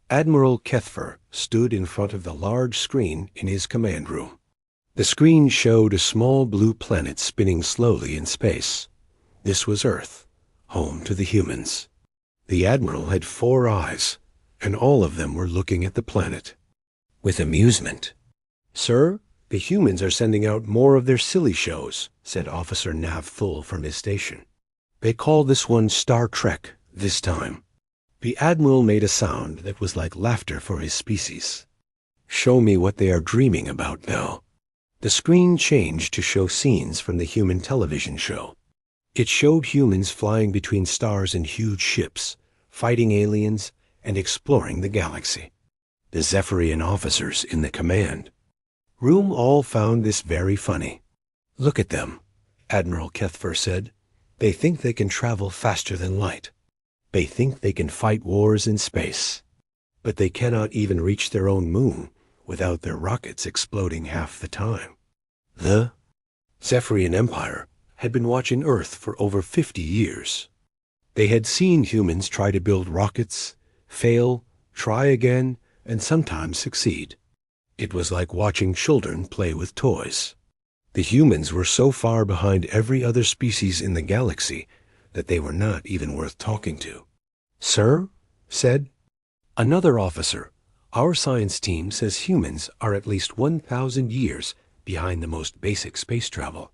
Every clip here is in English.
Admiral Kethfer stood in front of the large screen in his command room. The screen showed a small blue planet spinning slowly in space. This was Earth, home to the humans. The Admiral had 4 eyes, and all of them were looking at the planet with amusement. "Sir, the humans are sending out more of their silly shows," said Officer Nav Thul from his station. "They call this one Star Trek this time." The Admiral made a sound that was like laughter for his species. "Show me what they are dreaming about now." The screen changed to show scenes from the human television show. It showed humans flying between stars in huge ships, fighting aliens, and exploring the galaxy. The Zephyrian officers in the command room all found this very funny. "Look at them," Admiral Kethfer said. "They think they can travel faster than light. They think they can fight wars in space. But they cannot even reach their own moon without their rockets exploding half the time." The Zephyrian Empire had been watching Earth for over 50 years. They had seen humans try to build rockets, fail, try again, and sometimes succeed. It was like watching children play with toys. The humans were so far behind every other species in the galaxy that they were not even worth talking to. "Sir," said another officer, "our science team says humans are at least 1,000 years behind the most basic space travel."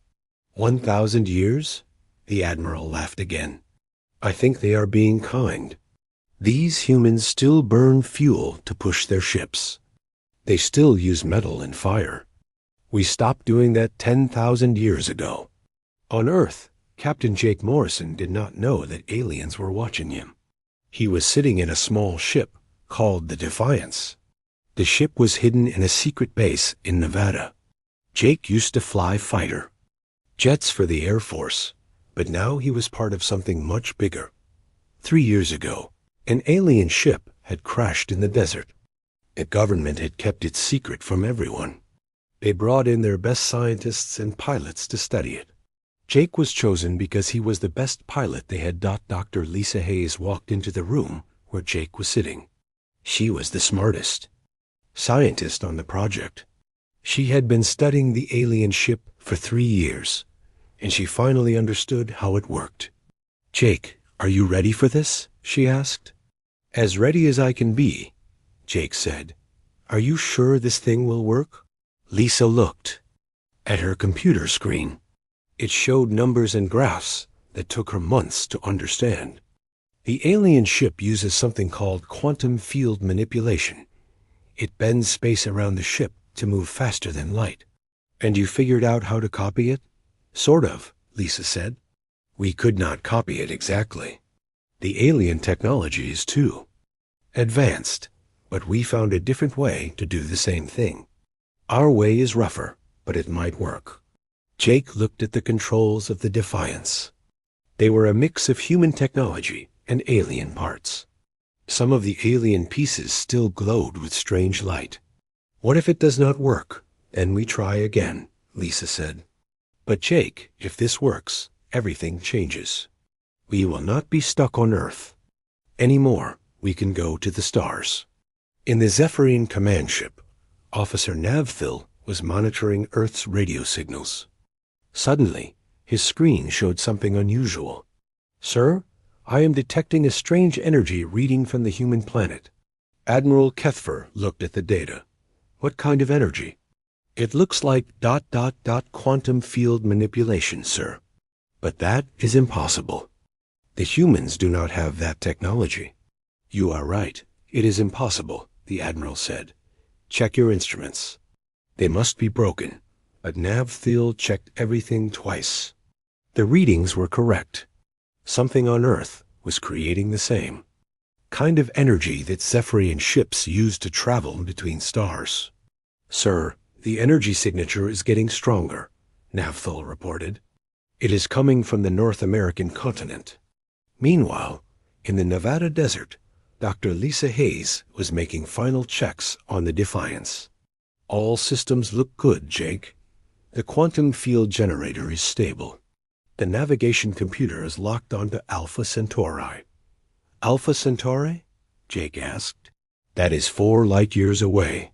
1,000 years? The Admiral laughed again. "I think they are being kind. These humans still burn fuel to push their ships. They still use metal and fire. We stopped doing that 10,000 years ago." On Earth, Captain Jake Morrison did not know that aliens were watching him. He was sitting in a small ship called the Defiance. The ship was hidden in a secret base in Nevada. Jake used to fly fighter jets for the Air Force, but now he was part of something much bigger. 3 years ago, an alien ship had crashed in the desert. The government had kept it secret from everyone. They brought in their best scientists and pilots to study it. Jake was chosen because he was the best pilot they had. Dr. Lisa Hayes walked into the room where Jake was sitting. She was the smartest scientist on the project. She had been studying the alien ship for 3 years, and she finally understood how it worked. "Jake, are you ready for this?" she asked. "As ready as I can be," Jake said. "Are you sure this thing will work?" Lisa looked at her computer screen. It showed numbers and graphs that took her months to understand. The alien ship uses something called quantum field manipulation. It bends space around the ship to move faster than light. "And you figured out how to copy it?" "Sort of," Lisa said. "We could not copy it exactly. The alien technology is too advanced, but we found a different way to do the same thing. Our way is rougher, but it might work." Jake looked at the controls of the Defiance. They were a mix of human technology and alien parts. Some of the alien pieces still glowed with strange light. "What if it does not work? Then we try again," Lisa said. "But Jake, if this works, everything changes. We will not be stuck on Earth. Anymore, we can go to the stars." In the Zephyrian command ship, Officer Nav Thul was monitoring Earth's radio signals. Suddenly, his screen showed something unusual. "Sir, I am detecting a strange energy reading from the human planet." Admiral Kethfer looked at the data. "What kind of energy?" "It looks like ... quantum field manipulation, sir. But that is impossible. The humans do not have that technology." "You are right. It is impossible," the Admiral said. "Check your instruments. They must be broken." But Nav Thul checked everything twice. The readings were correct. Something on Earth was creating the same kind of energy that Zephyrian ships use to travel between stars. "Sir, the energy signature is getting stronger," Nav Thul reported. "It is coming from the North American continent." Meanwhile, in the Nevada desert, Dr. Lisa Hayes was making final checks on the Defiance. "All systems look good, Jake. The quantum field generator is stable. The navigation computer is locked onto Alpha Centauri." "Alpha Centauri?" Jake asked. That is 4 light years away.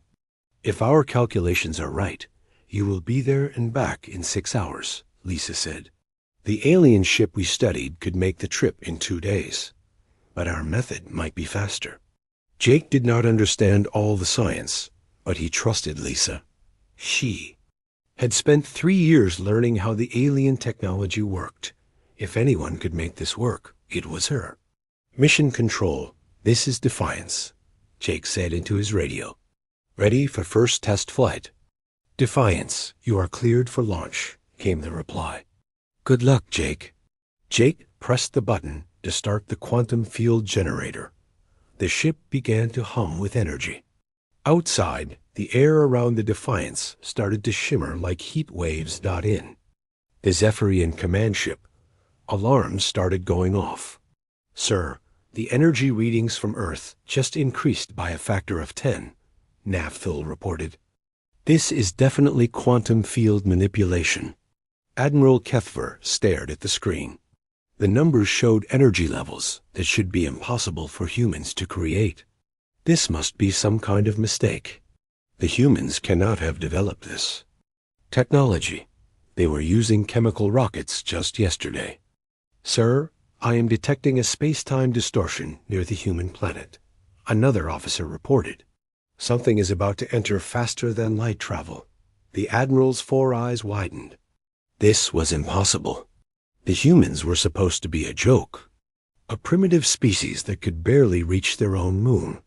If our calculations are right, you will be there and back in 6 hours, Lisa said. The alien ship we studied could make the trip in 2 days, but our method might be faster. Jake did not understand all the science, but he trusted Lisa. She had spent 3 years learning how the alien technology worked. If anyone could make this work, it was her. Mission Control, this is Defiance, Jake said into his radio. Ready for first test flight. Defiance, you are cleared for launch, came the reply. Good luck, Jake. Jake pressed the button to start the quantum field generator. The ship began to hum with energy. Outside, the air around the Defiance started to shimmer like heat waves. In the Zephyrian command ship, alarms started going off. Sir, the energy readings from Earth just increased by a factor of 10, Nafthul reported. This is definitely quantum field manipulation. Admiral Kethver stared at the screen. The numbers showed energy levels that should be impossible for humans to create. This must be some kind of mistake. The humans cannot have developed this technology. They were using chemical rockets just yesterday. Sir, I am detecting a space-time distortion near the human planet, another officer reported. Something is about to enter faster than light travel. The Admiral's 4 eyes widened. This was impossible. The humans were supposed to be a joke, a primitive species that could barely reach their own moon.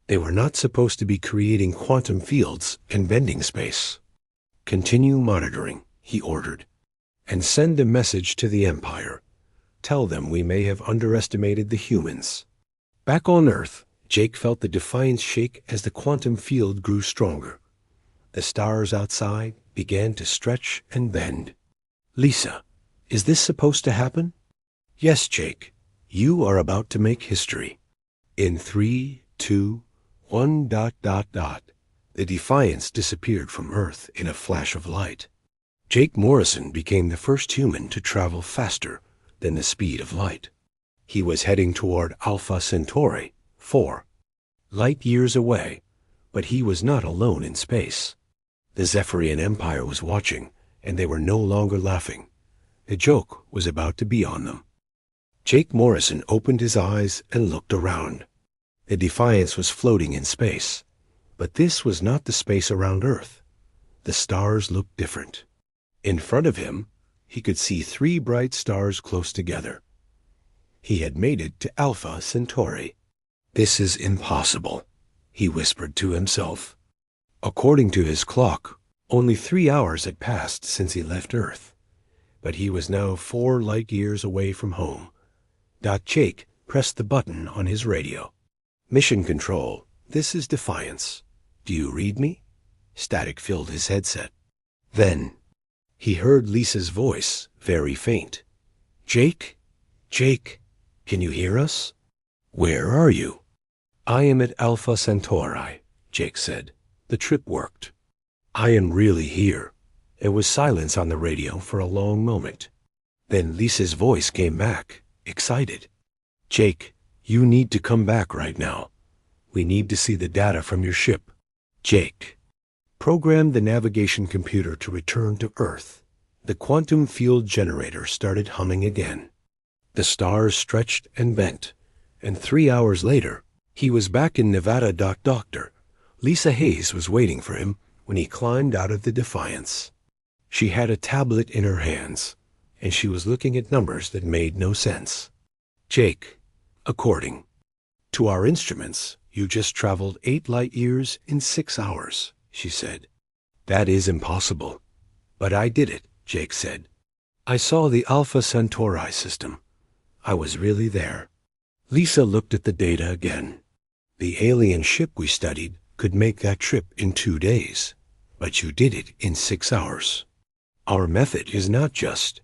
They were not supposed to be creating quantum fields and bending space. Continue monitoring, he ordered, and send a message to the Empire. Tell them we may have underestimated the humans. Back on Earth, Jake felt the Defiance shake as the quantum field grew stronger. The stars outside began to stretch and bend. Lisa, is this supposed to happen? Yes, Jake. You are about to make history. In 3, 2, 1... The Defiance disappeared from Earth in a flash of light. Jake Morrison became the first human to travel faster than the speed of light. He was heading toward Alpha Centauri, 4 light years away, but he was not alone in space. The Zephyrian Empire was watching, and they were no longer laughing. The joke was about to be on them. Jake Morrison opened his eyes and looked around. The Defiance was floating in space, but this was not the space around Earth. The stars looked different. In front of him, he could see 3 bright stars close together. He had made it to Alpha Centauri. This is impossible, he whispered to himself. According to his clock, only 3 hours had passed since he left Earth, but he was now 4 light years away from home. Jake pressed the button on his radio. Mission Control, this is Defiance. Do you read me? Static filled his headset. Then he heard Lisa's voice, very faint. Jake? Jake, can you hear us? Where are you? I am at Alpha Centauri, Jake said. The trip worked. I am really here. There was silence on the radio for a long moment. Then Lisa's voice came back, excited. Jake, you need to come back right now. We need to see the data from your ship. Jake programmed the navigation computer to return to Earth. The quantum field generator started humming again. The stars stretched and bent, and 3 hours later, he was back in Nevada. Doctor Lisa Hayes was waiting for him when he climbed out of the Defiance. She had a tablet in her hands, and she was looking at numbers that made no sense. Jake, according to our instruments, you just traveled 8 light years in 6 hours, she said. That is impossible. But I did it, Jake said. I saw the Alpha Centauri system. I was really there. Lisa looked at the data again. The alien ship we studied could make that trip in 2 days, but you did it in 6 hours. Our method is not just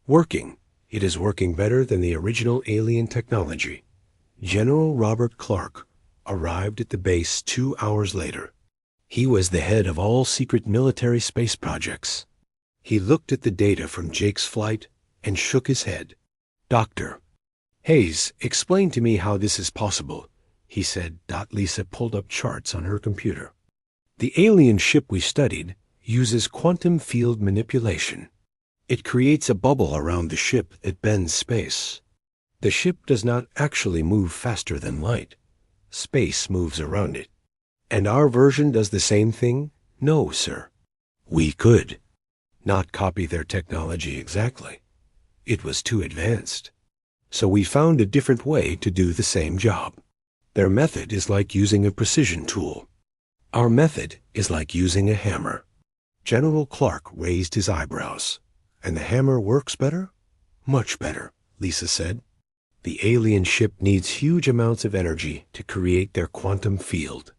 working. It is working better than the original alien technology. General Robert Clark arrived at the base 2 hours later. He was the head of all secret military space projects. He looked at the data from Jake's flight and shook his head. Dr. Hayes, explain to me how this is possible. he said. Lisa pulled up charts on her computer. The alien ship we studied uses quantum field manipulation. It creates a bubble around the ship that bends space. The ship does not actually move faster than light. Space moves around it. And our version does the same thing? No, sir. We could not copy their technology exactly. It was too advanced. So we found a different way to do the same job. Their method is like using a precision tool. Our method is like using a hammer. General Clark raised his eyebrows. And the hammer works better? Much better, Lisa said. The alien ship needs huge amounts of energy to create their quantum field.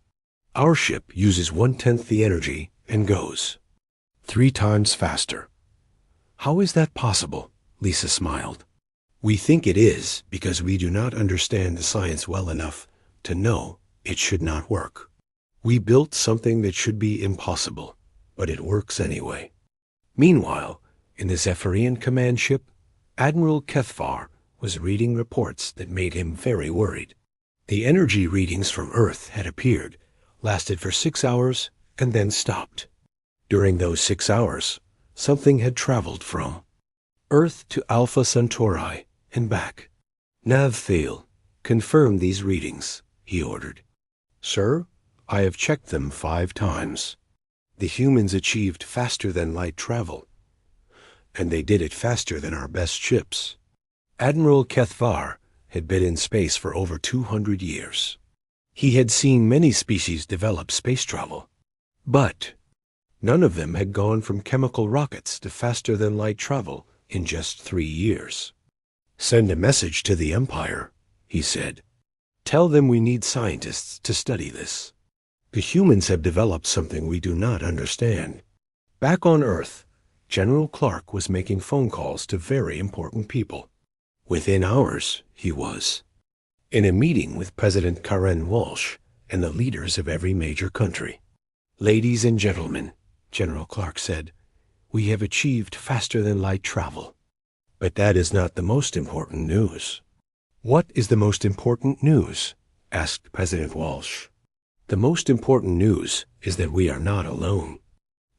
Our ship uses 1/10 the energy and goes 3 times faster. How is that possible? Lisa smiled. We think it is because we do not understand the science well enough to know it should not work. We built something that should be impossible, but it works anyway. Meanwhile, in the Zephyrian command ship, Admiral Kethvar was reading reports that made him very worried. The energy readings from Earth had appeared, lasted for 6 hours, and then stopped. During those 6 hours, something had traveled from Earth to Alpha Centauri and back. Nav-Thale, confirm these readings, he ordered. Sir, I have checked them 5 times. The humans achieved faster-than-light travel, and they did it faster than our best ships. Admiral Kethvar had been in space for over 200 years. He had seen many species develop space travel, but none of them had gone from chemical rockets to faster-than-light travel in just 3 years. Send a message to the Empire, he said. Tell them we need scientists to study this. The humans have developed something we do not understand. Back on Earth, General Clark was making phone calls to very important people. Within hours, he was in a meeting with President Karen Walsh and the leaders of every major country. Ladies and gentlemen, General Clark said, we have achieved faster-than-light travel. But that is not the most important news. What is the most important news? Asked President Walsh. The most important news is that we are not alone.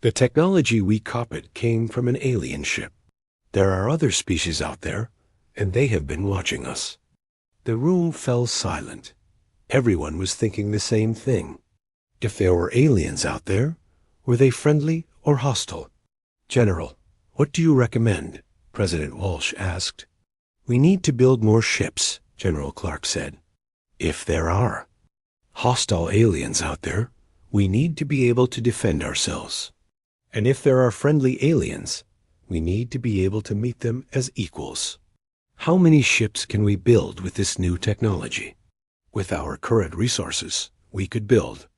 The technology we copied came from an alien ship. There are other species out there, and they have been watching us. The room fell silent. Everyone was thinking the same thing. If there were aliens out there, were they friendly or hostile? General, what do you recommend? President Walsh asked. We need to build more ships, General Clark said. If there are hostile aliens out there, we need to be able to defend ourselves. And if there are friendly aliens, we need to be able to meet them as equals. How many ships can we build with this new technology? With our current resources, we could build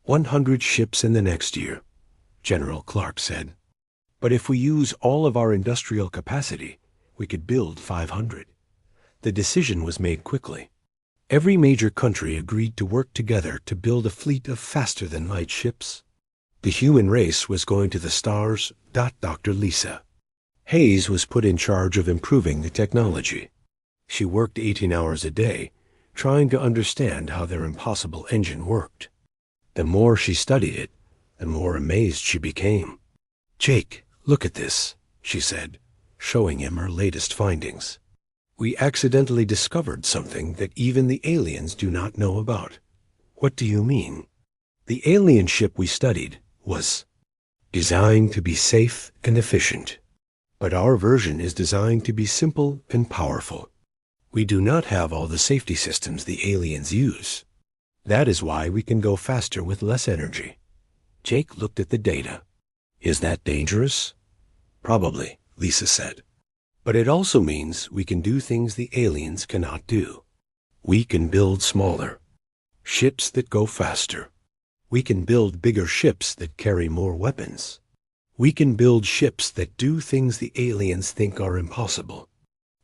100 ships in the next year, General Clark said. But if we use all of our industrial capacity, we could build 500. The decision was made quickly. Every major country agreed to work together to build a fleet of faster-than-light ships. The human race was going to the stars. Dr. Lisa Hayes was put in charge of improving the technology. She worked 18 hours a day, trying to understand how their impossible engine worked. The more she studied it, the more amazed she became. Jake, look at this, she said, showing him her latest findings. We accidentally discovered something that even the aliens do not know about. What do you mean? The alien ship we studied was designed to be safe and efficient. But our version is designed to be simple and powerful. We do not have all the safety systems the aliens use. That is why we can go faster with less energy. Jake looked at the data. Is that dangerous? Probably, Lisa said. But it also means we can do things the aliens cannot do. We can build smaller ships that go faster. We can build bigger ships that carry more weapons. We can build ships that do things the aliens think are impossible.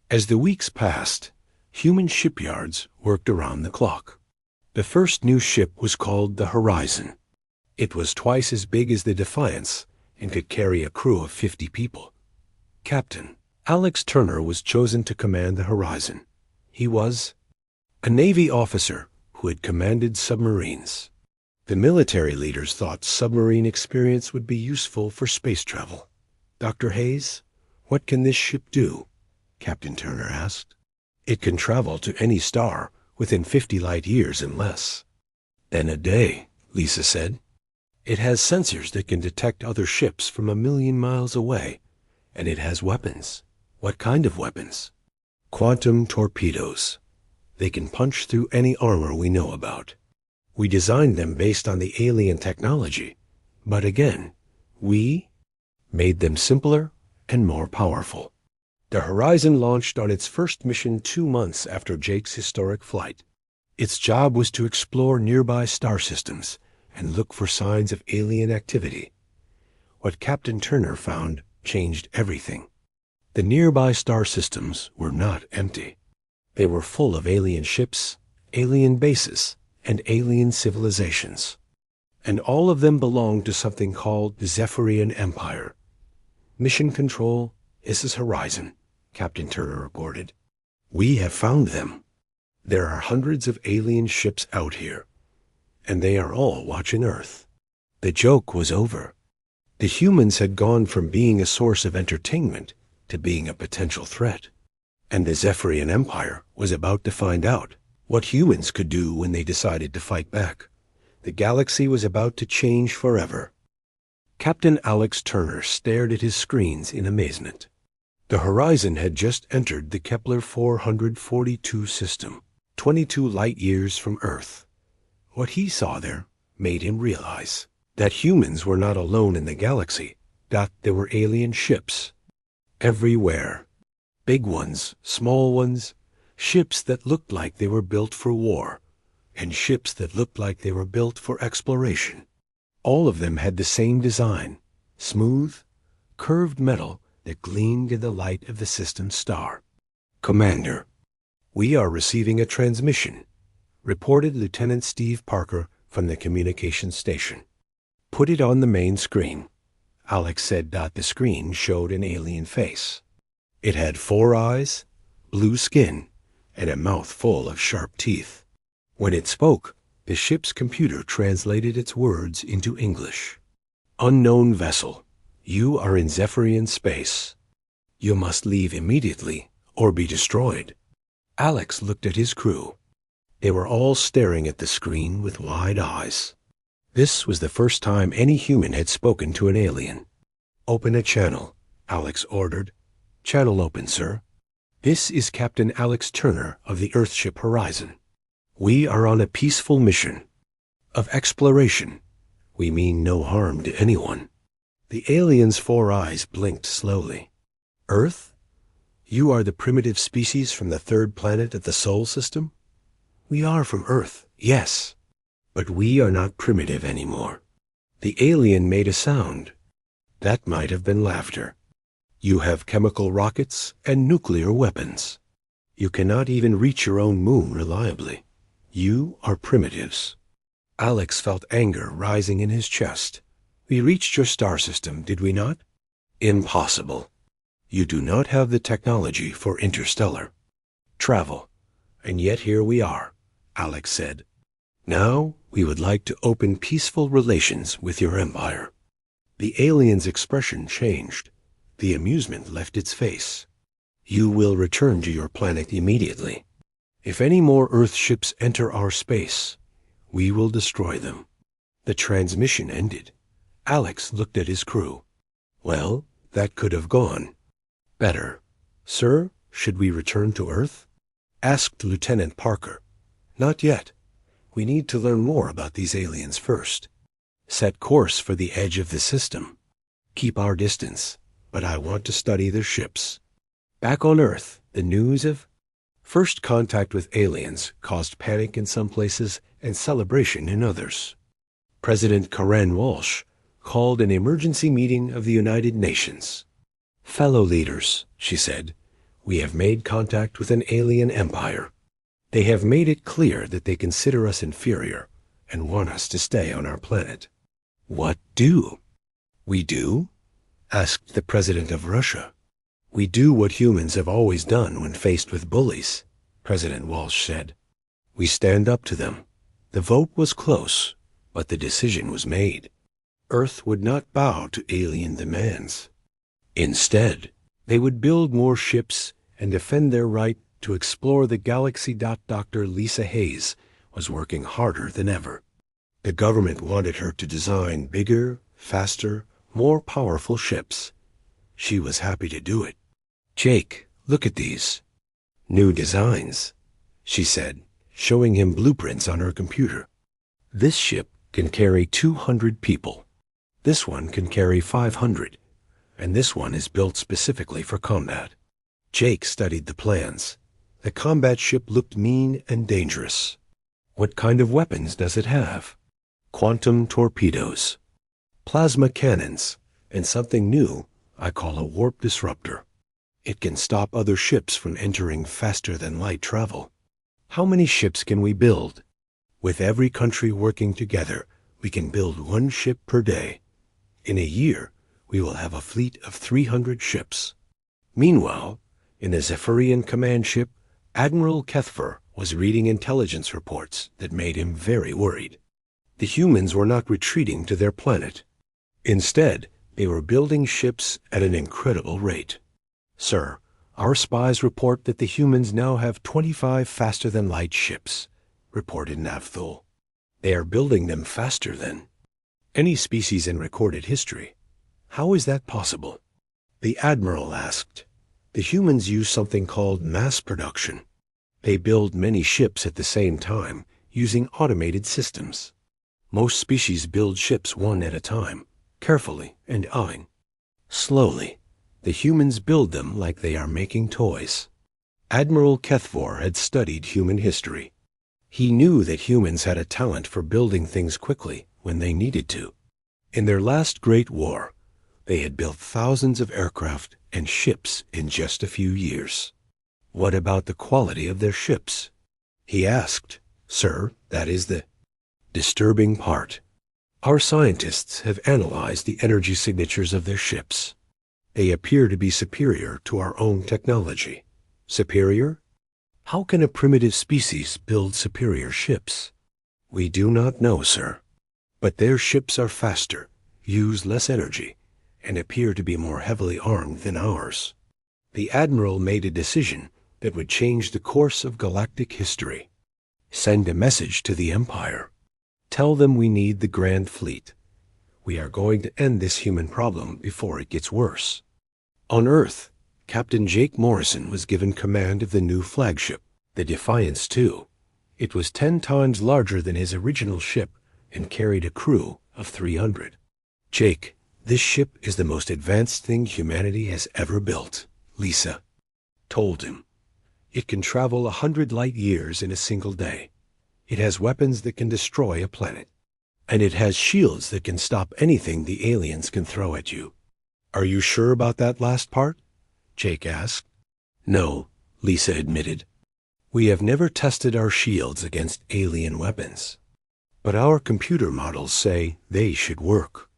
As the weeks passed, human shipyards worked around the clock. The first new ship was called the Horizon. It was twice as big as the Defiance and could carry a crew of 50 people. Captain Alex Turner was chosen to command the Horizon. He was a Navy officer who who had commanded submarines. The military leaders thought submarine experience would be useful for space travel. "Dr. Hayes, what can this ship do?" Captain Turner asked. "It can travel to any star within 50 light years and less." "Then a day," Lisa said. "It has sensors that can detect other ships from 1,000,000 miles away, and it has weapons." "What kind of weapons?" "Quantum torpedoes. They can punch through any armor we know about. We designed them based on the alien technology, but again, we made them simpler and more powerful." The Horizon launched on its first mission 2 months after Jake's historic flight. Its job was to explore nearby star systems and look for signs of alien activity. What Captain Turner found changed everything. The nearby star systems were not empty. They were full of alien ships, alien bases, and alien civilizations. And all of them belonged to something called the Zephyrian Empire. "Mission Control, this is Horizon," Captain Turner reported. "We have found them. There are hundreds of alien ships out here, and they are all watching Earth." The joke was over. The humans had gone from being a source of entertainment to being a potential threat. And the Zephyrian Empire was about to find out what humans could do when they decided to fight back. The galaxy was about to change forever. Captain Alex Turner stared at his screens in amazement. The Horizon had just entered the Kepler 442 system, 22 light years from Earth. What he saw there made him realize that humans were not alone in the galaxy, that there were alien ships everywhere. Big ones, small ones, ships that looked like they were built for war, and ships that looked like they were built for exploration. All of them had the same design, smooth, curved metal that gleamed in the light of the system's star. "Commander, we are receiving a transmission," reported Lieutenant Steve Parker from the communications station. "Put it on the main screen." Alex said that the screen showed an alien face. It had 4 eyes, blue skin, and a mouth full of sharp teeth. When it spoke, the ship's computer translated its words into English. "Unknown vessel, you are in Zephyrian space. You must leave immediately or be destroyed." Alex looked at his crew. They were all staring at the screen with wide eyes. This was the first time any human had spoken to an alien. "Open a channel," Alex ordered. "Channel open, sir. This is Captain Alex Turner of the Earthship Horizon. We are on a peaceful mission of exploration. We mean no harm to anyone." The alien's 4 eyes blinked slowly. "Earth? You are the primitive species from the 3rd planet of the Sol system?" "We are from Earth, yes. But we are not primitive anymore." The alien made a sound. That might have been laughter. "You have chemical rockets and nuclear weapons. You cannot even reach your own moon reliably. You are primitives." Alex felt anger rising in his chest. "We reached your star system, did we not?" "Impossible. You do not have the technology for interstellar travel. And yet here we are," Alex said. "Now we would like to open peaceful relations with your empire." The alien's expression changed. The amusement left its face. "You will return to your planet immediately. If any more Earth ships enter our space, we will destroy them." The transmission ended. Alex looked at his crew. "Well, that could have gone better." "Sir, should we return to Earth?" asked Lieutenant Parker. "Not yet. We need to learn more about these aliens first. Set course for the edge of the system. Keep our distance, but I want to study their ships." Back on Earth, the news of first contact with aliens caused panic in some places and celebration in others. President Karen Walsh called an emergency meeting of the United Nations. "Fellow leaders," she said, "we have made contact with an alien empire. They have made it clear that they consider us inferior and want us to stay on our planet." "What do?" "We do?" asked the President of Russia. "We do what humans have always done when faced with bullies," President Walsh said. "We stand up to them The vote was close, but the decision was made. Earth would not bow to alien demands. Instead, they would build more ships and defend their right to explore the galaxy. Dr. Lisa Hayes was working harder than ever. The government wanted her to design bigger, faster, more powerful ships. She was happy to do it. "Jake, look at these new designs," she said, showing him blueprints on her computer. "This ship can carry 200 people. This one can carry 500. And this one is built specifically for combat." Jake studied the plans. The combat ship looked mean and dangerous. "What kind of weapons does it have?" "Quantum torpedoes, plasma cannons, and something new I call a warp disruptor. It can stop other ships from entering faster-than-light travel." "How many ships can we build?" "With every country working together, we can build one ship per day. In a year, we will have a fleet of 300 ships." Meanwhile, in the Zephyrian command ship, Admiral Kethver was reading intelligence reports that made him very worried. The humans were not retreating to their planet. Instead, they were building ships at an incredible rate. "Sir, our spies report that the humans now have 25 faster-than-light ships," reported Navthul. "They are building them faster than any species in recorded history. How is that possible?" The Admiral asked. "The humans use something called mass production. They build many ships at the same time, using automated systems. Most species build ships one at a time, carefully and eyeing. Slowly, the humans build them like they are making toys." Admiral Kethvor had studied human history. He knew that humans had a talent for building things quickly when they needed to. In their last great war, they had built thousands of aircraft and ships in just a few years. "What about the quality of their ships?" he asked. "Sir, that is the disturbing part. Our scientists have analyzed the energy signatures of their ships. They appear to be superior to our own technology." "Superior? How can a primitive species build superior ships?" "We do not know, sir. But their ships are faster, use less energy, and appear to be more heavily armed than ours." The Admiral made a decision that would change the course of galactic history. "Send a message to the Empire. Tell them we need the Grand Fleet. We are going to end this human problem before it gets worse." On Earth, Captain Jake Morrison was given command of the new flagship, the Defiance II. It was 10 times larger than his original ship and carried a crew of 300. "Jake, this ship is the most advanced thing humanity has ever built," Lisa told him. "It can travel 100 light years in a single day. It has weapons that can destroy a planet. And it has shields that can stop anything the aliens can throw at you." "Are you sure about that last part?" Jake asked. "No," Lisa admitted. "We have never tested our shields against alien weapons. But our computer models say they should work."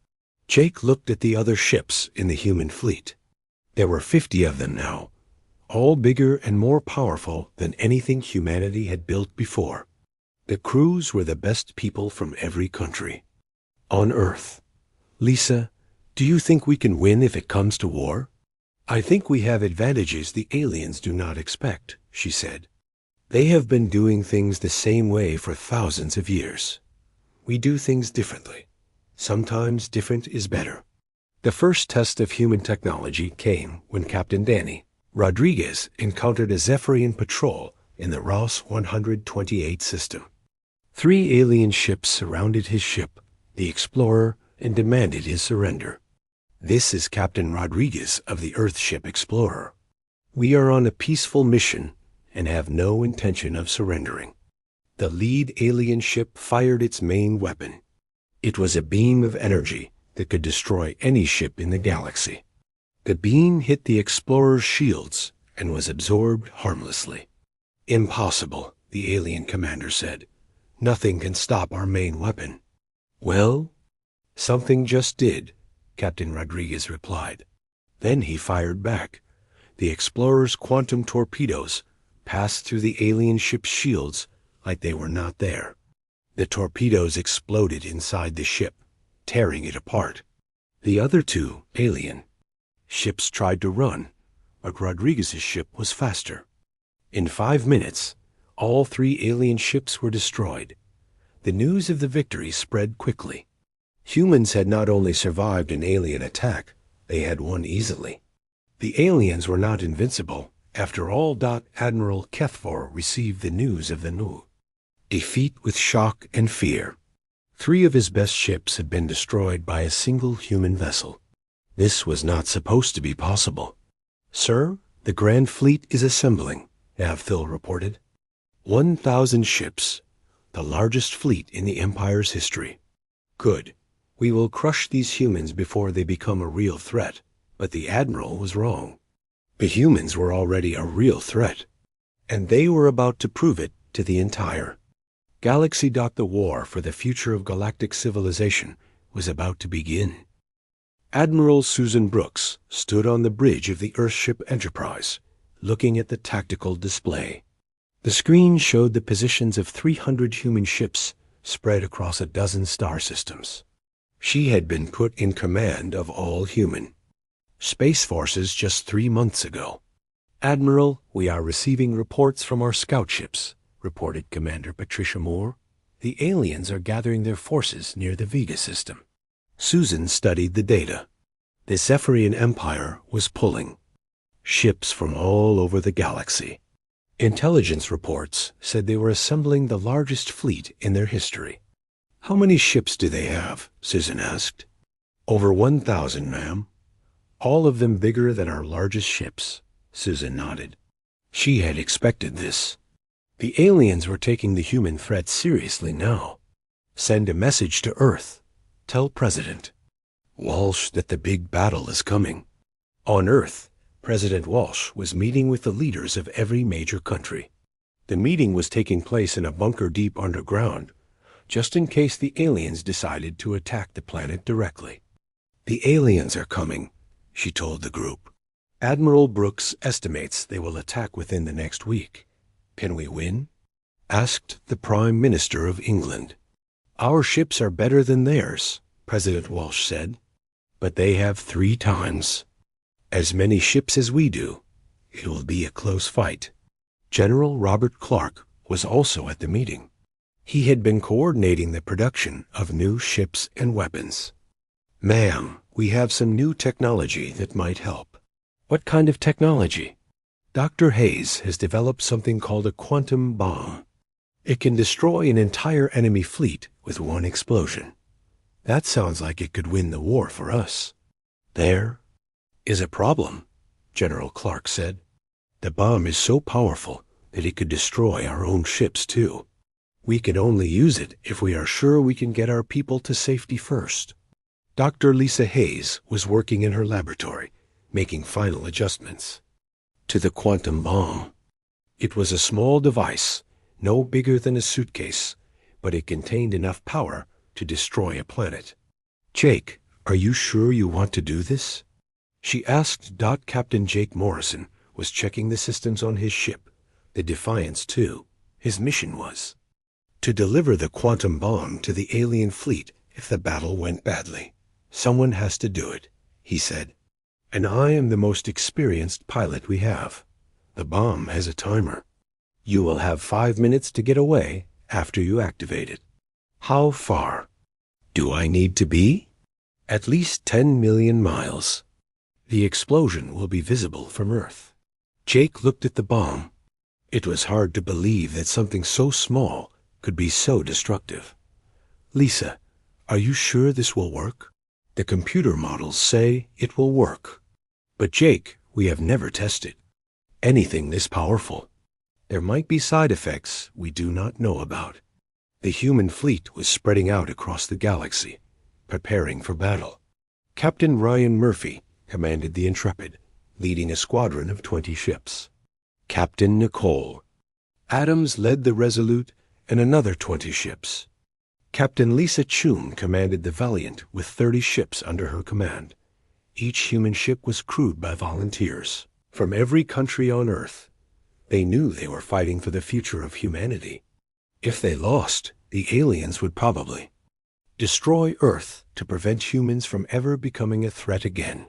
Jake looked at the other ships in the human fleet. There were 50 of them now, all bigger and more powerful than anything humanity had built before. The crews were the best people from every country. On Earth. "Lisa, do you think we can win if it comes to war?" "I think we have advantages the aliens do not expect," she said. "They have been doing things the same way for thousands of years. We do things differently. Sometimes different is better." The first test of human technology came when Captain Danny Rodriguez encountered a Zephyrian patrol in the Ross 128 system. 3 alien ships surrounded his ship, the Explorer, and demanded his surrender. "This is Captain Rodriguez of the Earthship Explorer. We are on a peaceful mission and have no intention of surrendering." The lead alien ship fired its main weapon. It was a beam of energy that could destroy any ship in the galaxy. The beam hit the Explorer's shields and was absorbed harmlessly. "Impossible," the alien commander said. "Nothing can stop our main weapon." "Well, something just did," Captain Rodriguez replied. Then he fired back. The Explorer's quantum torpedoes passed through the alien ship's shields like they were not there. The torpedoes exploded inside the ship, tearing it apart. The other two alien ships tried to run, but Rodriguez's ship was faster. In 5 minutes, all 3 alien ships were destroyed. The news of the victory spread quickly. Humans had not only survived an alien attack, they had won easily. The aliens were not invincible. After all, Admiral Kethfor received the news of the new defeat with shock and fear. 3 of his best ships had been destroyed by a single human vessel. This was not supposed to be possible. "Sir, the Grand Fleet is assembling," Avthil reported. 1,000 ships, the largest fleet in the Empire's history. "Good. We will crush these humans before they become a real threat." But the Admiral was wrong. The humans were already a real threat, and they were about to prove it to the entire galaxy. The war for the future of galactic civilization was about to begin. Admiral Susan Brooks stood on the bridge of the Earthship Enterprise, looking at the tactical display. The screen showed the positions of 300 human ships spread across a dozen star systems. She had been put in command of all human space forces just 3 months ago. "Admiral, we are receiving reports from our scout ships," reported Commander Patricia Moore. "The aliens are gathering their forces near the Vega system." Susan studied the data. The Zephyrian Empire was pulling ships from all over the galaxy. Intelligence reports said they were assembling the largest fleet in their history. "How many ships do they have?" Susan asked. "Over 1,000, ma'am. All of them bigger than our largest ships." Susan nodded. She had expected this. The aliens were taking the human threat seriously now. "Send a message to Earth. Tell President Walsh that the big battle is coming." On Earth, President Walsh was meeting with the leaders of every major country. The meeting was taking place in a bunker deep underground, just in case the aliens decided to attack the planet directly. "The aliens are coming," she told the group. "Admiral Brooks estimates they will attack within the next week. Can we win?" asked the Prime Minister of England. "Our ships are better than theirs," President Walsh said, "but they have 3 times as many ships as we do. It will be a close fight." General Robert Clark was also at the meeting. He had been coordinating the production of new ships and weapons. "Ma'am, we have some new technology that might help." "What kind of technology?" "Dr. Hayes has developed something called a quantum bomb. It can destroy an entire enemy fleet with one explosion. That sounds like it could win the war for us." "There is a problem," General Clark said. "The bomb is so powerful that it could destroy our own ships too. We can only use it if we are sure we can get our people to safety first." Dr. Lisa Hayes was working in her laboratory, making final adjustments to the quantum bomb. It was a small device, no bigger than a suitcase, but it contained enough power to destroy a planet. "Jake, are you sure you want to do this?" she asked. Captain Jake Morrison was checking the systems on his ship, the Defiance II. His mission was to deliver the quantum bomb to the alien fleet if the battle went badly. "Someone has to do it," he said. "And I am the most experienced pilot we have. The bomb has a timer. You will have 5 minutes to get away after you activate it." "How far do I need to be?" "At least 10 million miles. The explosion will be visible from Earth." Jake looked at the bomb. It was hard to believe that something so small could be so destructive. "Lisa, are you sure this will work?" "The computer models say it will work." "But Jake, we have never tested anything this powerful. There might be side effects we do not know about." The human fleet was spreading out across the galaxy, preparing for battle. Captain Ryan Murphy commanded the Intrepid, leading a squadron of 20 ships. Captain Nicole Adams led the Resolute and another 20 ships. Captain Lisa Choom commanded the Valiant with 30 ships under her command. Each human ship was crewed by volunteers from every country on Earth. They knew they were fighting for the future of humanity. If they lost, the aliens would probably destroy Earth to prevent humans from ever becoming a threat again.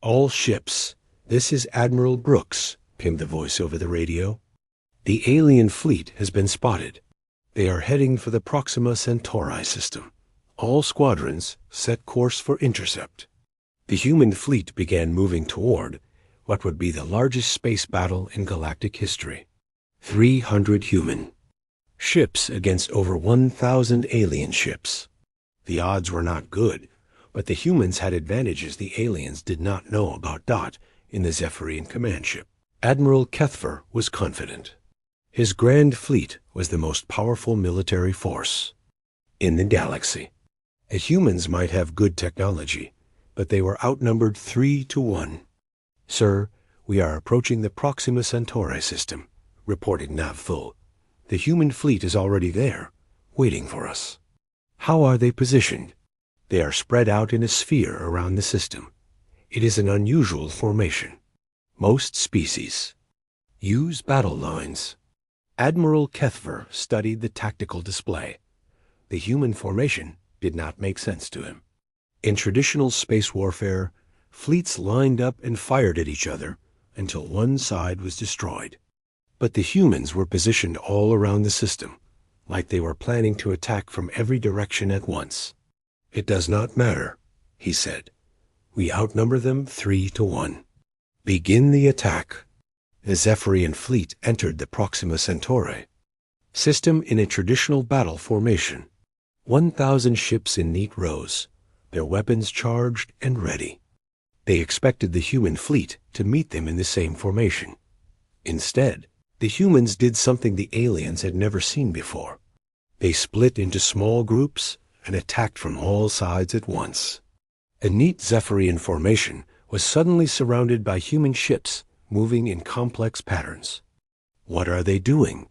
All ships, this is Admiral Brooks, came the voice over the radio. The alien fleet has been spotted. They are heading for the Proxima Centauri system. All squadrons set course for intercept. The human fleet began moving toward what would be the largest space battle in galactic history. 300 human ships against over 1,000 alien ships. The odds were not good, but the humans had advantages the aliens did not know about in the Zephyrian command ship. Admiral Kethver was confident. His grand fleet was the most powerful military force in the galaxy. The humans might have good technology, but they were outnumbered 3-1. Sir, we are approaching the Proxima Centauri system, reported Navthul. The human fleet is already there, waiting for us. How are they positioned? They are spread out in a sphere around the system. It is an unusual formation. Most species use battle lines. Admiral Kethver studied the tactical display. The human formation did not make sense to him. In traditional space warfare, fleets lined up and fired at each other until one side was destroyed. But the humans were positioned all around the system, like they were planning to attack from every direction at once. It does not matter, he said. We outnumber them 3-1. Begin the attack. The Zephyrian fleet entered the Proxima Centauri system in a traditional battle formation. 1,000 ships in neat rows, their weapons charged and ready. They expected the human fleet to meet them in the same formation. Instead, the humans did something the aliens had never seen before. They split into small groups and attacked from all sides at once. A neat Zephyrian formation was suddenly surrounded by human ships moving in complex patterns. What are they doing?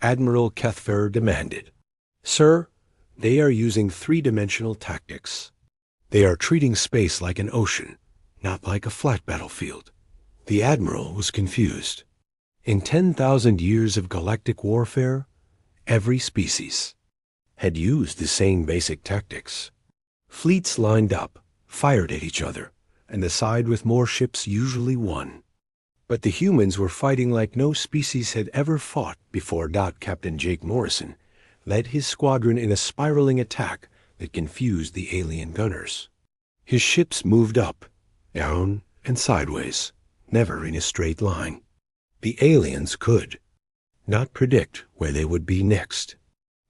Admiral Kethver demanded. Sir, they are using three-dimensional tactics. They are treating space like an ocean, not like a flat battlefield. The Admiral was confused. In 10,000 years of galactic warfare, every species had used the same basic tactics. Fleets lined up, fired at each other, and the side with more ships usually won. But the humans were fighting like no species had ever fought before. Captain Jake Morrison led his squadron in a spiraling attack that confused the alien gunners. His ships moved up, down, and sideways, never in a straight line. The aliens could not predict where they would be next.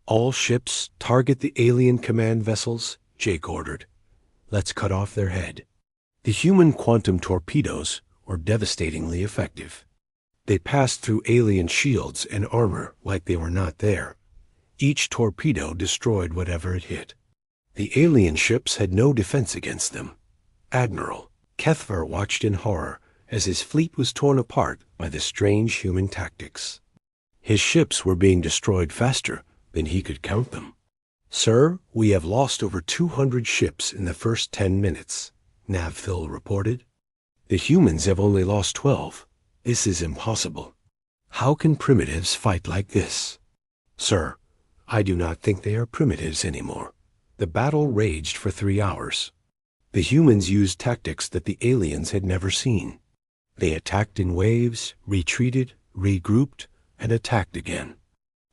All ships target the alien command vessels, Jake ordered. Let's cut off their head. The human quantum torpedoes were devastatingly effective. They passed through alien shields and armor like they were not there. Each torpedo destroyed whatever it hit. The alien ships had no defense against them. Admiral Kethver watched in horror as his fleet was torn apart by the strange human tactics. His ships were being destroyed faster than he could count them. Sir, we have lost over 200 ships in the first 10 minutes, Navthul reported. The humans have only lost 12. This is impossible. How can primitives fight like this? Sir, I do not think they are primitives anymore. The battle raged for 3 hours. The humans used tactics that the aliens had never seen. They attacked in waves, retreated, regrouped, and attacked again.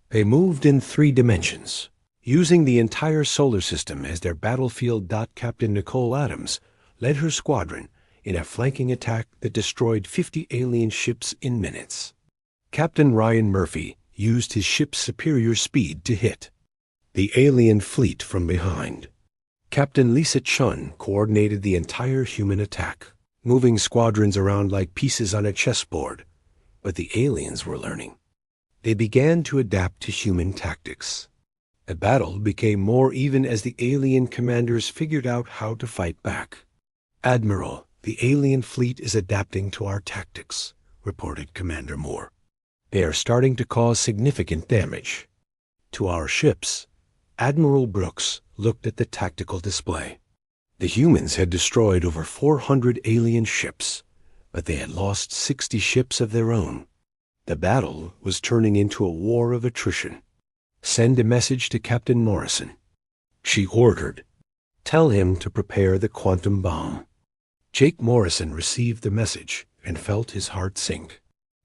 They moved in 3 dimensions, using the entire solar system as their battlefield. Captain Nicole Adams led her squadron in a flanking attack that destroyed 50 alien ships in minutes. Captain Ryan Murphy used his ship's superior speed to hit the alien fleet from behind. Captain Lisa Chun coordinated the entire human attack, moving squadrons around like pieces on a chessboard. But the aliens were learning. They began to adapt to human tactics. The battle became more even as the alien commanders figured out how to fight back. Admiral, the alien fleet is adapting to our tactics, reported Commander Moore. They are starting to cause significant damage to our ships. Admiral Brooks looked at the tactical display. The humans had destroyed over 400 alien ships, but they had lost 60 ships of their own. The battle was turning into a war of attrition. Send a message to Captain Morrison. She ordered. Tell him to prepare the quantum bomb. Jake Morrison received the message and felt his heart sink.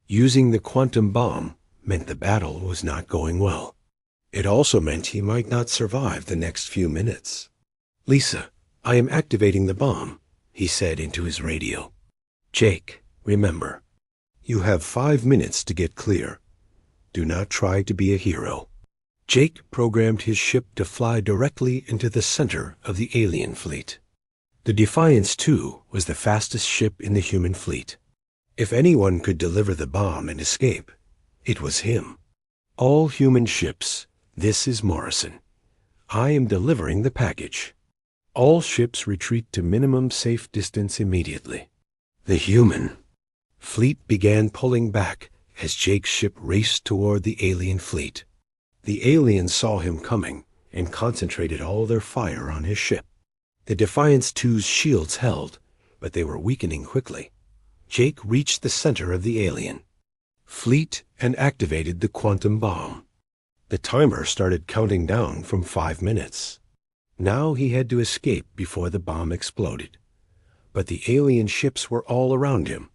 Using the quantum bomb meant the battle was not going well. It also meant he might not survive the next few minutes. "Lisa, I am activating the bomb," he said into his radio. "Jake, remember, you have 5 minutes to get clear. Do not try to be a hero." Jake programmed his ship to fly directly into the center of the alien fleet. The Defiance II was the fastest ship in the human fleet. If anyone could deliver the bomb and escape, it was him. "All human ships, this is Morrison. I am delivering the package. All ships retreat to minimum safe distance immediately." The human fleet began pulling back as Jake's ship raced toward the alien fleet. The aliens saw him coming and concentrated all their fire on his ship. The Defiance II's shields held, but they were weakening quickly. Jake reached the center of the alien fleet and activated the quantum bomb. The timer started counting down from 5 minutes. Now he had to escape before the bomb exploded. But the alien ships were all around him,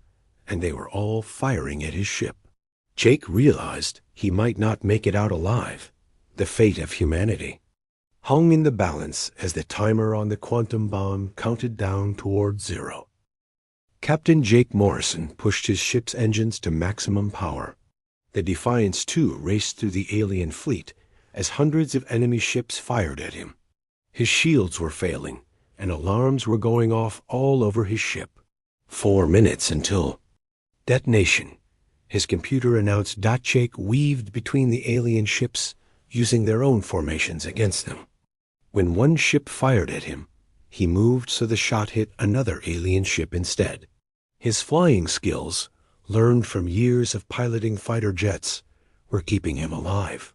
and they were all firing at his ship. Jake realized he might not make it out alive. The fate of humanity hung in the balance as the timer on the quantum bomb counted down toward 0. Captain Jake Morrison pushed his ship's engines to maximum power. The Defiance II raced through the alien fleet as hundreds of enemy ships fired at him. His shields were failing, and alarms were going off all over his ship. 4 minutes until detonation. His computer announced Jake weaved between the alien ships, using their own formations against them. When one ship fired at him, he moved so the shot hit another alien ship instead. His flying skills, learned from years of piloting fighter jets, were keeping him alive.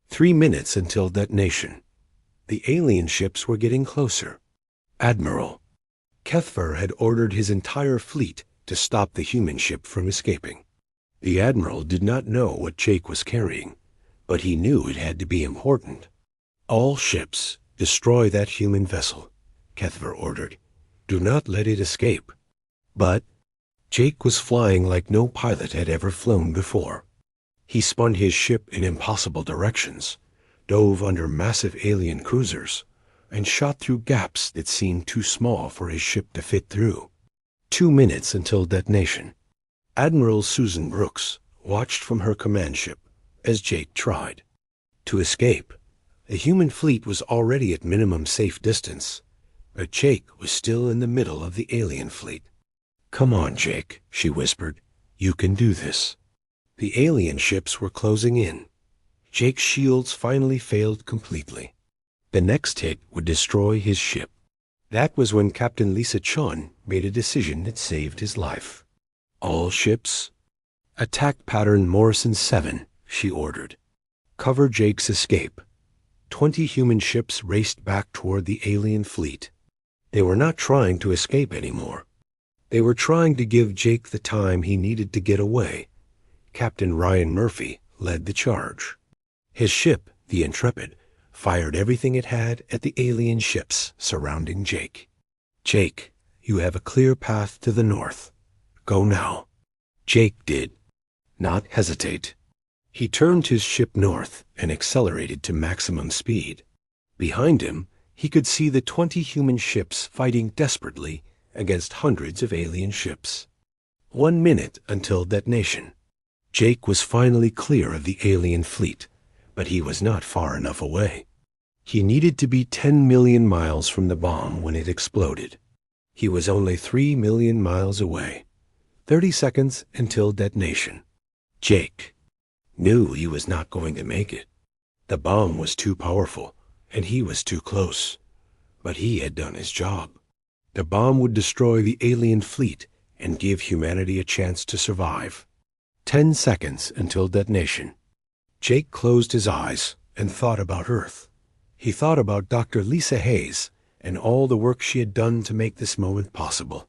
3 minutes until detonation. The alien ships were getting closer. Admiral Kethver had ordered his entire fleet to stop the human ship from escaping. The Admiral did not know what Jake was carrying, but he knew it had to be important. "All ships, destroy that human vessel," Kethver ordered. "Do not let it escape." But Jake was flying like no pilot had ever flown before. He spun his ship in impossible directions, dove under massive alien cruisers, and shot through gaps that seemed too small for his ship to fit through. 2 minutes until detonation. Admiral Susan Brooks watched from her command ship as Jake tried to escape. The human fleet was already at minimum safe distance, but Jake was still in the middle of the alien fleet. "Come on, Jake," she whispered. "You can do this." The alien ships were closing in. Jake's shields finally failed completely. The next hit would destroy his ship. That was when Captain Lisa Chun made a decision that saved his life. "All ships, attack pattern Morrison 7, she ordered. "Cover Jake's escape." 20 human ships raced back toward the alien fleet. They were not trying to escape anymore. They were trying to give Jake the time he needed to get away. Captain Ryan Murphy led the charge. His ship, the Intrepid, fired everything it had at the alien ships surrounding Jake. "Jake, you have a clear path to the north. Go now." Jake did not hesitate. He turned his ship north and accelerated to maximum speed. Behind him, he could see the 20 human ships fighting desperately against hundreds of alien ships. 1 minute until detonation. Jake was finally clear of the alien fleet, but he was not far enough away. He needed to be 10 million miles from the bomb when it exploded. He was only 3 million miles away. 30 seconds until detonation. Jake knew he was not going to make it. The bomb was too powerful, and he was too close. But he had done his job. The bomb would destroy the alien fleet and give humanity a chance to survive. 10 seconds until detonation. Jake closed his eyes and thought about Earth. He thought about Dr. Lisa Hayes and all the work she had done to make this moment possible.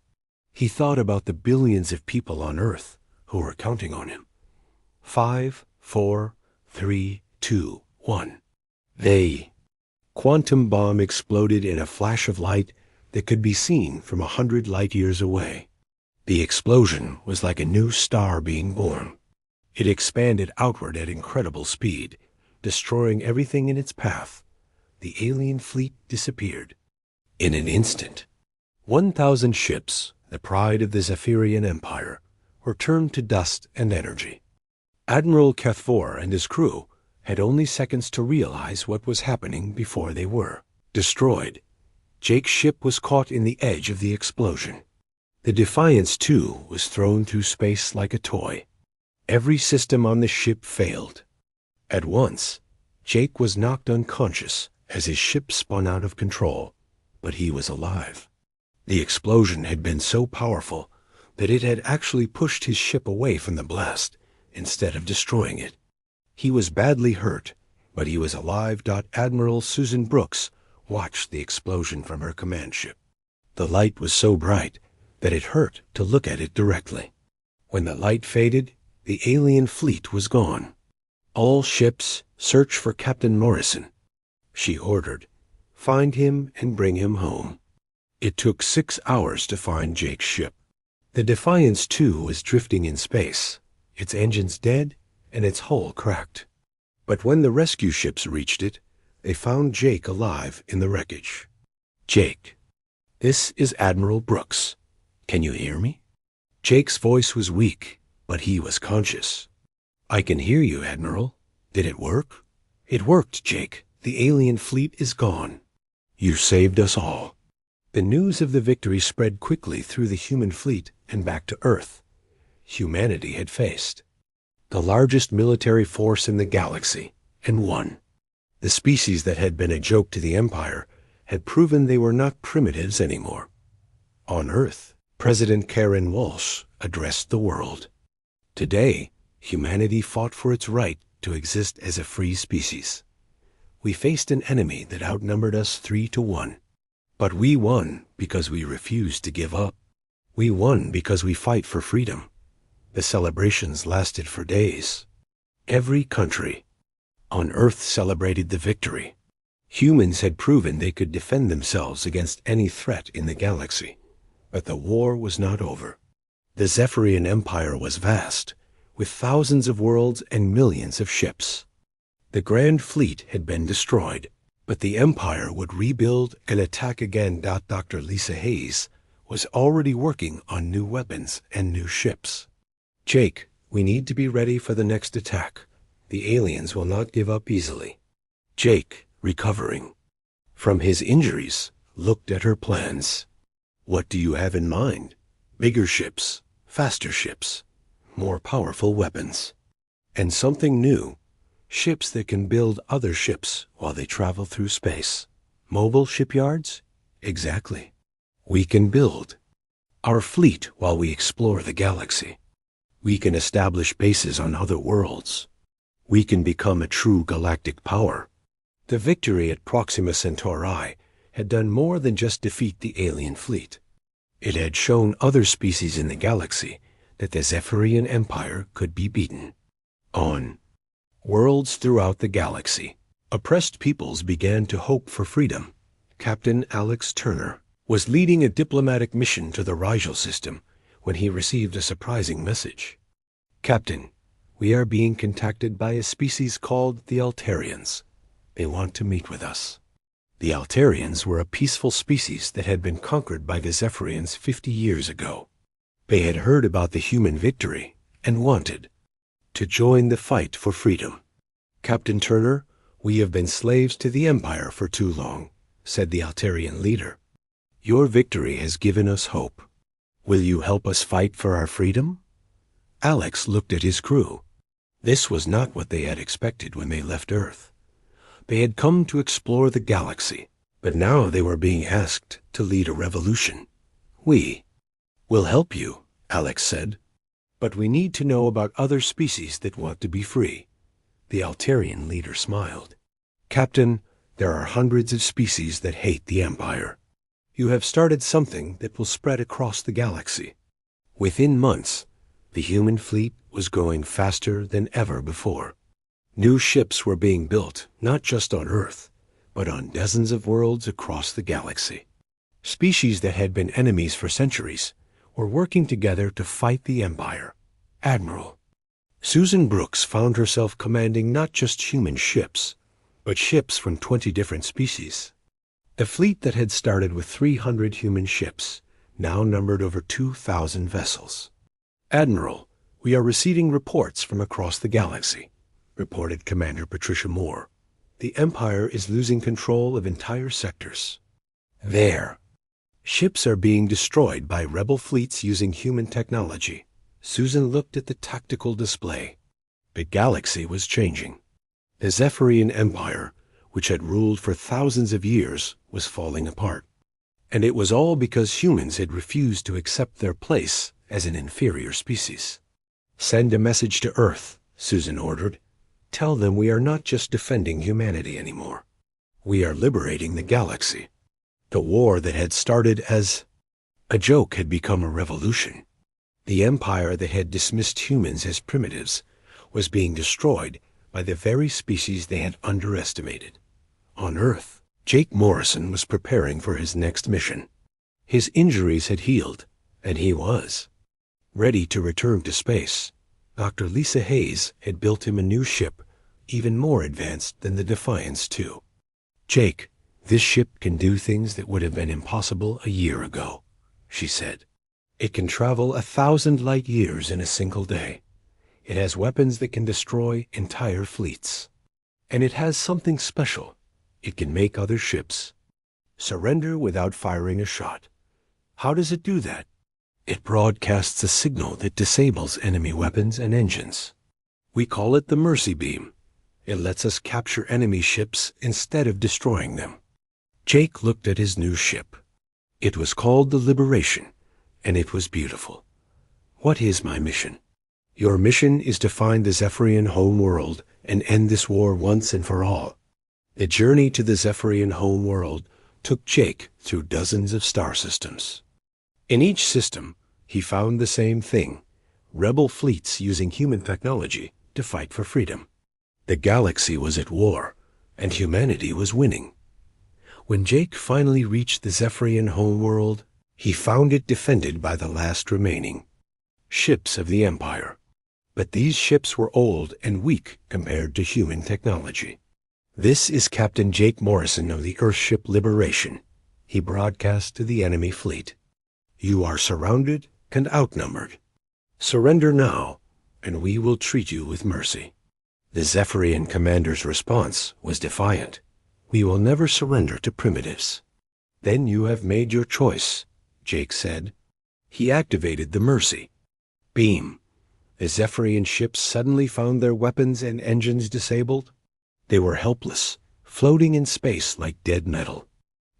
He thought about the billions of people on Earth who were counting on him. 5, 4, 3, 2, 1. The quantum bomb exploded in a flash of light that could be seen from 100 light-years away. The explosion was like a new star being born. It expanded outward at incredible speed, destroying everything in its path. The alien fleet disappeared. In an instant, 1,000 ships, the pride of the Zephyrian Empire, were turned to dust and energy. Admiral Cathvor and his crew had only seconds to realize what was happening before they were destroyed. Jake's ship was caught in the edge of the explosion. The Defiance, too, was thrown through space like a toy. Every system on the ship failed. At once, Jake was knocked unconscious as his ship spun out of control, but he was alive. The explosion had been so powerful that it had actually pushed his ship away from the blast instead of destroying it. He was badly hurt, but he was alive. Admiral Susan Brooks watched the explosion from her command ship. The light was so bright that it hurt to look at it directly. When the light faded, the alien fleet was gone. All ships search for Captain Morrison. She ordered, "Find him and bring him home." It took 6 hours to find Jake's ship. The Defiance, too, was drifting in space, its engines dead and its hull cracked. But when the rescue ships reached it, they found Jake alive in the wreckage. "Jake, this is Admiral Brooks. Can you hear me?" Jake's voice was weak, but he was conscious. "I can hear you, Admiral. Did it work?" "It worked, Jake. The alien fleet is gone. You saved us all." The news of the victory spread quickly through the human fleet and back to Earth. Humanity had faced the largest military force in the galaxy and won. The species that had been a joke to the Empire had proven they were not primitives anymore. On Earth, President Karen Walsh addressed the world. Today, humanity fought for its right to exist as a free species. We faced an enemy that outnumbered us 3-1. But we won because we refused to give up. We won because we fight for freedom. The celebrations lasted for days. Every country on Earth celebrated the victory. Humans had proven they could defend themselves against any threat in the galaxy. But the war was not over. The Zephyrian Empire was vast, with thousands of worlds and millions of ships. The Grand Fleet had been destroyed, but the Empire would rebuild and attack again. Dr. Lisa Hayes was already working on new weapons and new ships. "Jake, we need to be ready for the next attack. The aliens will not give up easily." Jake, recovering from his injuries, looked at her plans. "What do you have in mind?" "Bigger ships, faster ships, more powerful weapons, and something new. Ships that can build other ships while they travel through space." "Mobile shipyards?" "Exactly. We can build our fleet while we explore the galaxy. We can establish bases on other worlds. We can become a true galactic power." The victory at Proxima Centauri had done more than just defeat the alien fleet. It had shown other species in the galaxy that the Zephyrian Empire could be beaten. On worlds throughout the galaxy, oppressed peoples began to hope for freedom. Captain Alex Turner was leading a diplomatic mission to the Rigel system when he received a surprising message. "Captain, we are being contacted by a species called the Altarians. They want to meet with us." The Altarians were a peaceful species that had been conquered by the Zephyrians 50 years ago. They had heard about the human victory and wanted to join the fight for freedom. "Captain Turner, we have been slaves to the Empire for too long," said the Altarian leader. "Your victory has given us hope. Will you help us fight for our freedom?" Alex looked at his crew. This was not what they had expected when they left Earth. They had come to explore the galaxy, but now they were being asked to lead a revolution. "We will help you," Alex said. "But we need to know about other species that want to be free." The Altarian leader smiled. "Captain, there are hundreds of species that hate the Empire. You have started something that will spread across the galaxy." Within months, the human fleet was growing faster than ever before. New ships were being built, not just on Earth, but on dozens of worlds across the galaxy. Species that had been enemies for centuries were working together to fight the Empire. Admiral Susan Brooks found herself commanding not just human ships, but ships from 20 different species. The fleet that had started with 300 human ships now numbered over 2,000 vessels. "Admiral, we are receiving reports from across the galaxy," reported Commander Patricia Moore. "The Empire is losing control of entire sectors. There. Ships are being destroyed by rebel fleets using human technology." Susan looked at the tactical display. The galaxy was changing. The Zephyrian Empire, which had ruled for thousands of years, was falling apart. And it was all because humans had refused to accept their place as an inferior species. "Send a message to Earth," Susan ordered. "Tell them we are not just defending humanity anymore. We are liberating the galaxy." The war that had started as a joke had become a revolution. The empire that had dismissed humans as primitives was being destroyed by the very species they had underestimated. On Earth, Jake Morrison was preparing for his next mission. His injuries had healed, and he was ready to return to space. Dr. Lisa Hayes had built him a new ship, even more advanced than the Defiance II. "Jake, this ship can do things that would have been impossible a year ago," she said. "It can travel 1,000 light years in a single day. It has weapons that can destroy entire fleets. And it has something special. It can make other ships surrender without firing a shot." "How does it do that?" "It broadcasts a signal that disables enemy weapons and engines. We call it the Mercy Beam. It lets us capture enemy ships instead of destroying them." Jake looked at his new ship. It was called the Liberation, and it was beautiful. "What is my mission?" "Your mission is to find the Zephyrian home world and end this war once and for all." The journey to the Zephyrian home world took Jake through dozens of star systems. In each system, he found the same thing: rebel fleets using human technology to fight for freedom. The galaxy was at war, and humanity was winning. When Jake finally reached the Zephyrian homeworld, he found it defended by the last remaining ships of the Empire. But these ships were old and weak compared to human technology. "This is Captain Jake Morrison of the Earthship Liberation," he broadcast to the enemy fleet. "You are surrounded and outnumbered. Surrender now, and we will treat you with mercy." The Zephyrian commander's response was defiant. "We will never surrender to primitives." "Then you have made your choice," Jake said. He activated the Mercy Beam. The Zephyrian ships suddenly found their weapons and engines disabled. They were helpless, floating in space like dead metal.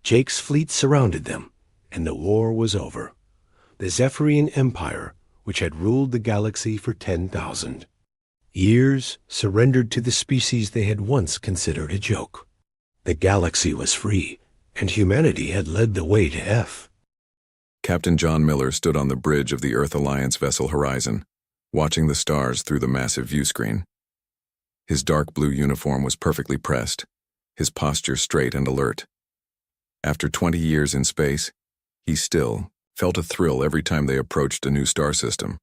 Jake's fleet surrounded them, and the war was over. The Zephyrian Empire, which had ruled the galaxy for 10,000 years, surrendered to the species they had once considered a joke. The galaxy was free, and humanity had led the way to F. Captain John Miller stood on the bridge of the Earth Alliance vessel Horizon, watching the stars through the massive viewscreen. His dark blue uniform was perfectly pressed, his posture straight and alert. After 20 years in space, he still felt a thrill every time they approached a new star system.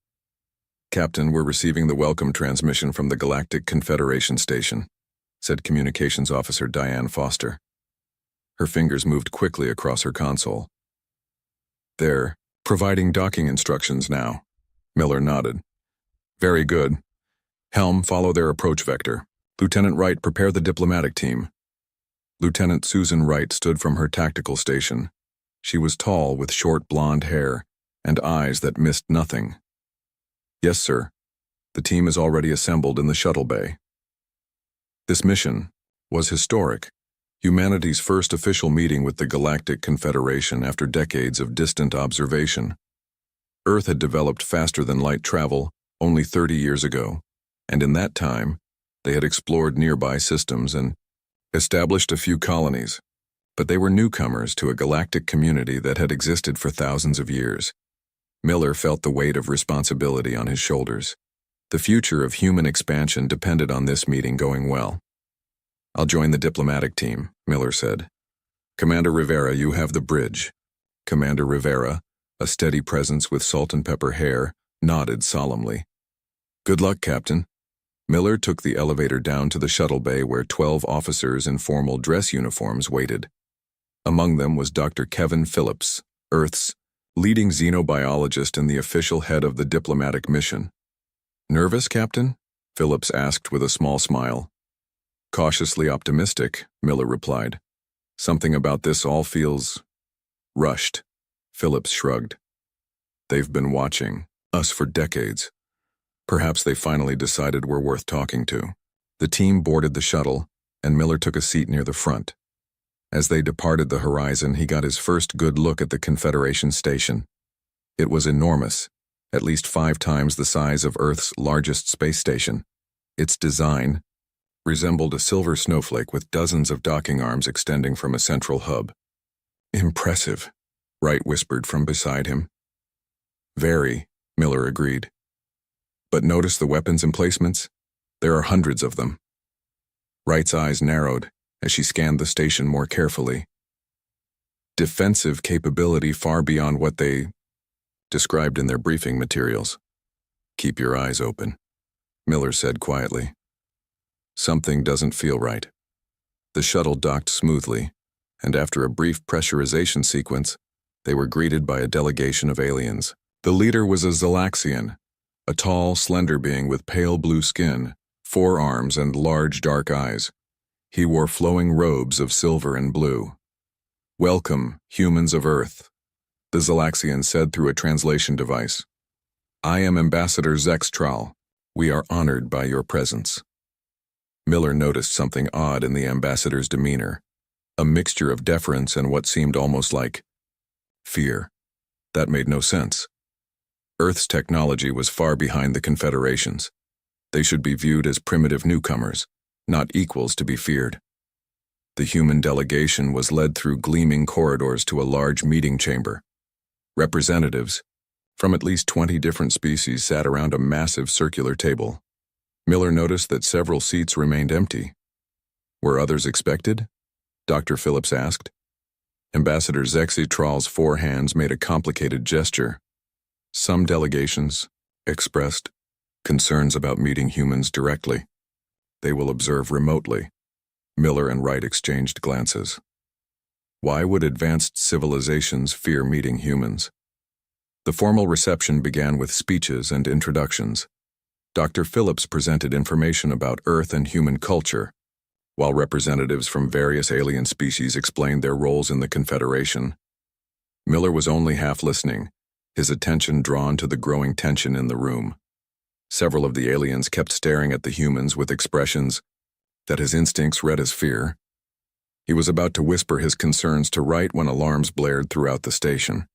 "Captain, we're receiving the welcome transmission from the Galactic Confederation Station," said Communications Officer Diane Foster. Her fingers moved quickly across her console. "They're providing docking instructions now." Miller nodded. "Very good. Helm, follow their approach vector. Lieutenant Wright, prepare the diplomatic team." Lieutenant Susan Wright stood from her tactical station. She was tall, with short blonde hair and eyes that missed nothing. "Yes, sir. The team is already assembled in the shuttle bay." This mission was historic. Humanity's first official meeting with the Galactic Confederation after decades of distant observation. Earth had developed faster than light travel only 30 years ago, and in that time, they had explored nearby systems and established a few colonies, but they were newcomers to a galactic community that had existed for thousands of years. Miller felt the weight of responsibility on his shoulders. The future of human expansion depended on this meeting going well. "I'll join the diplomatic team," Miller said. "Commander Rivera, you have the bridge." Commander Rivera, a steady presence with salt and pepper hair, nodded solemnly. "Good luck, Captain." Miller took the elevator down to the shuttle bay where 12 officers in formal dress uniforms waited. Among them was Dr. Kevin Phillips, Earth's leading xenobiologist and the official head of the diplomatic mission. "Nervous, Captain?" Phillips asked with a small smile. "Cautiously optimistic," Miller replied. "Something about this all feels rushed." Phillips shrugged. "They've been watching us for decades. Perhaps they finally decided we're worth talking to." The team boarded the shuttle, and Miller took a seat near the front. As they departed the horizon, he got his first good look at the Confederation station. It was enormous, at least 5 times the size of Earth's largest space station. Its design resembled a silver snowflake with dozens of docking arms extending from a central hub. "Impressive," Wright whispered from beside him. "Very," Miller agreed. "But notice the weapons emplacements? There are hundreds of them." Wright's eyes narrowed as she scanned the station more carefully. Defensive capability far beyond what they described in their briefing materials. "Keep your eyes open," Miller said quietly. "Something doesn't feel right." The shuttle docked smoothly, and after a brief pressurization sequence, they were greeted by a delegation of aliens. The leader was a Zalaxian, a tall, slender being with pale blue skin, 4 arms, and large dark eyes. He wore flowing robes of silver and blue. "Welcome, humans of Earth," the Zalaxian said through a translation device. "I am Ambassador Zextral. We are honored by your presence." Miller noticed something odd in the ambassador's demeanor, a mixture of deference and what seemed almost like fear. That made no sense. Earth's technology was far behind the Confederation's. They should be viewed as primitive newcomers, not equals to be feared. The human delegation was led through gleaming corridors to a large meeting chamber. Representatives from at least 20 different species sat around a massive circular table. Miller noticed that several seats remained empty. "Were others expected?" Dr. Phillips asked. Ambassador Zexitral's 4 hands made a complicated gesture. "Some delegations expressed concerns about meeting humans directly. They will observe remotely." Miller and Wright exchanged glances. Why would advanced civilizations fear meeting humans? The formal reception began with speeches and introductions. Dr. Phillips presented information about Earth and human culture, while representatives from various alien species explained their roles in the Confederation. Miller was only half listening, his attention drawn to the growing tension in the room. Several of the aliens kept staring at the humans with expressions that his instincts read as fear. He was about to whisper his concerns to Wright when alarms blared throughout the station.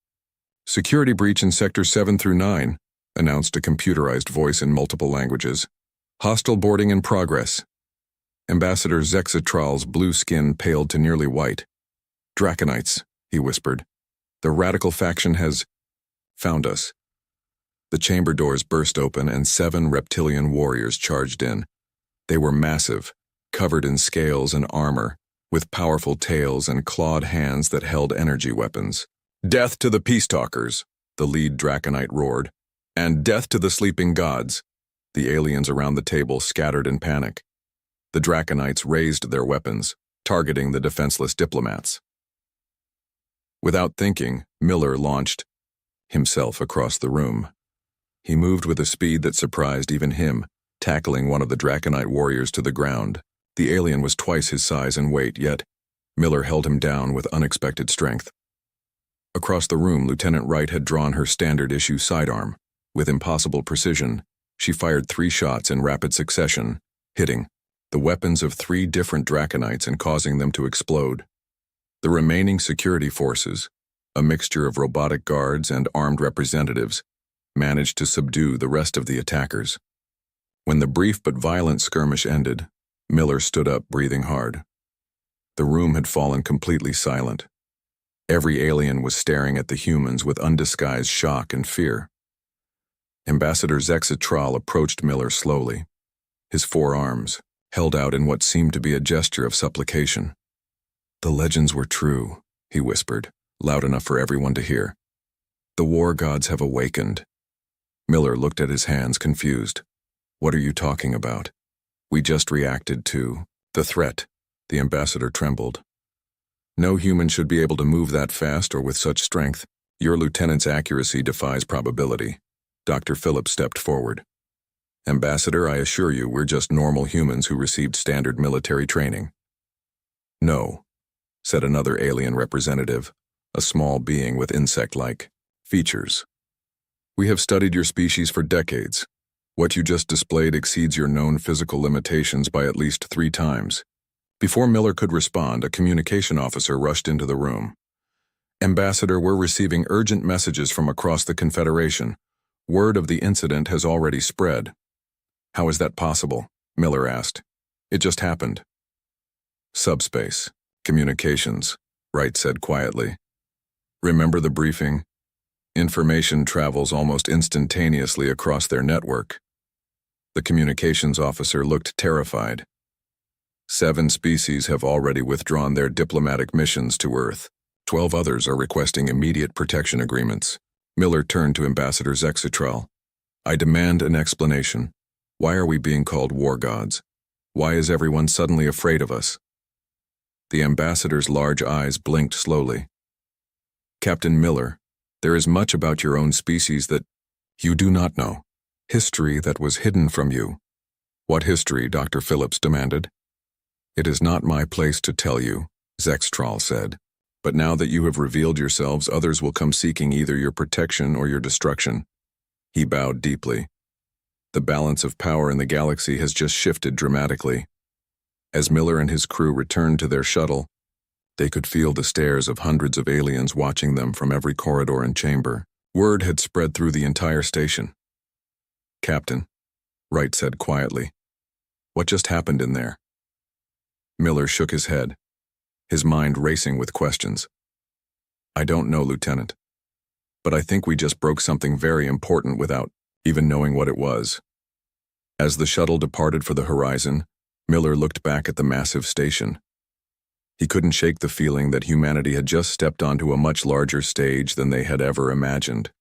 "Security breach in Sector 7 through 9, announced a computerized voice in multiple languages. "Hostile boarding in progress." Ambassador Zexitral's blue skin paled to nearly white. "Draconites," he whispered. "The radical faction has found us." The chamber doors burst open and 7 reptilian warriors charged in. They were massive, covered in scales and armor, with powerful tails and clawed hands that held energy weapons. "Death to the peace talkers," the lead Draconite roared. "And death to the sleeping gods." The aliens around the table scattered in panic. The Draconites raised their weapons, targeting the defenseless diplomats. Without thinking, Miller launched himself across the room. He moved with a speed that surprised even him, tackling one of the Draconite warriors to the ground. The alien was twice his size and weight, yet Miller held him down with unexpected strength. Across the room, Lieutenant Wright had drawn her standard-issue sidearm. With impossible precision, she fired 3 shots in rapid succession, hitting the weapons of 3 different Draconites and causing them to explode. The remaining security forces, a mixture of robotic guards and armed representatives, managed to subdue the rest of the attackers. When the brief but violent skirmish ended, Miller stood up, breathing hard. The room had fallen completely silent. Every alien was staring at the humans with undisguised shock and fear. Ambassador Zexitral approached Miller slowly, his forearms held out in what seemed to be a gesture of supplication. "The legends were true," he whispered, loud enough for everyone to hear. "The war gods have awakened." Miller looked at his hands, confused. "What are you talking about?" "We just reacted to the threat." The ambassador trembled. "No human should be able to move that fast or with such strength. Your lieutenant's accuracy defies probability." Dr. Phillips stepped forward. "Ambassador, I assure you we're just normal humans who received standard military training." "No," said another alien representative, a small being with insect-like features. "We have studied your species for decades. What you just displayed exceeds your known physical limitations by at least 3 times. Before Miller could respond, a communication officer rushed into the room. "Ambassador, we're receiving urgent messages from across the Confederation. Word of the incident has already spread." "How is that possible?" Miller asked. "It just happened." "Subspace. Communications," Wright said quietly. "Remember the briefing? Information travels almost instantaneously across their network." The communications officer looked terrified. 7 species have already withdrawn their diplomatic missions to Earth. 12 others are requesting immediate protection agreements. Miller turned to Ambassador Zexitral. "I demand an explanation. Why are we being called war gods? Why is everyone suddenly afraid of us?" The ambassador's large eyes blinked slowly. "Captain Miller, there is much about your own species that you do not know. History that was hidden from you." "What history?" Dr. Phillips demanded. "It is not my place to tell you," Zextral said. "But now that you have revealed yourselves, others will come seeking either your protection or your destruction." He bowed deeply. The balance of power in the galaxy has just shifted dramatically. As Miller and his crew returned to their shuttle, they could feel the stares of hundreds of aliens watching them from every corridor and chamber. Word had spread through the entire station. "Captain," Wright said quietly, "what just happened in there?" Miller shook his head, his mind racing with questions. "I don't know, Lieutenant. But I think we just broke something very important without even knowing what it was." As the shuttle departed for the horizon, Miller looked back at the massive station. He couldn't shake the feeling that humanity had just stepped onto a much larger stage than they had ever imagined,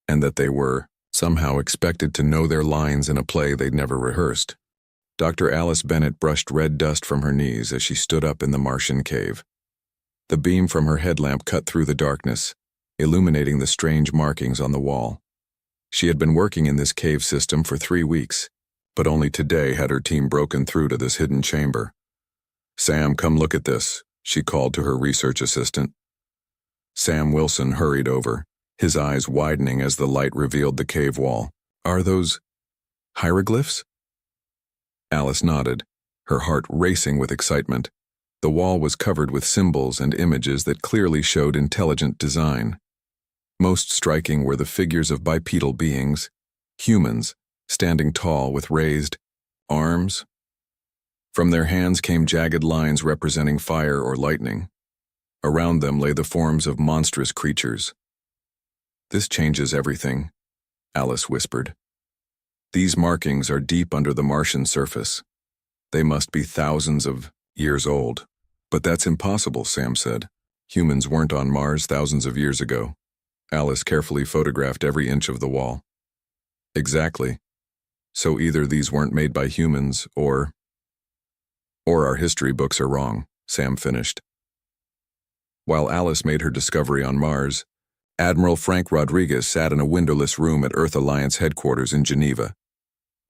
and that they were somehow expected to know their lines in a play they'd never rehearsed. Dr. Alice Bennett brushed red dust from her knees as she stood up in the Martian cave. The beam from her headlamp cut through the darkness, illuminating the strange markings on the wall. She had been working in this cave system for 3 weeks, but only today had her team broken through to this hidden chamber. "Sam, come look at this," she called to her research assistant. Sam Wilson hurried over, his eyes widening as the light revealed the cave wall. "Are those hieroglyphs?" Alice nodded, her heart racing with excitement. The wall was covered with symbols and images that clearly showed intelligent design. Most striking were the figures of bipedal beings, humans, standing tall with raised arms. From their hands came jagged lines representing fire or lightning. Around them lay the forms of monstrous creatures. "This changes everything," Alice whispered. "These markings are deep under the Martian surface. They must be thousands of years old." "But that's impossible," Sam said. "Humans weren't on Mars thousands of years ago." Alice carefully photographed every inch of the wall. "Exactly. So either these weren't made by humans, or our history books are wrong," Sam finished. While Alice made her discovery on Mars, Admiral Frank Rodriguez sat in a windowless room at Earth Alliance headquarters in Geneva.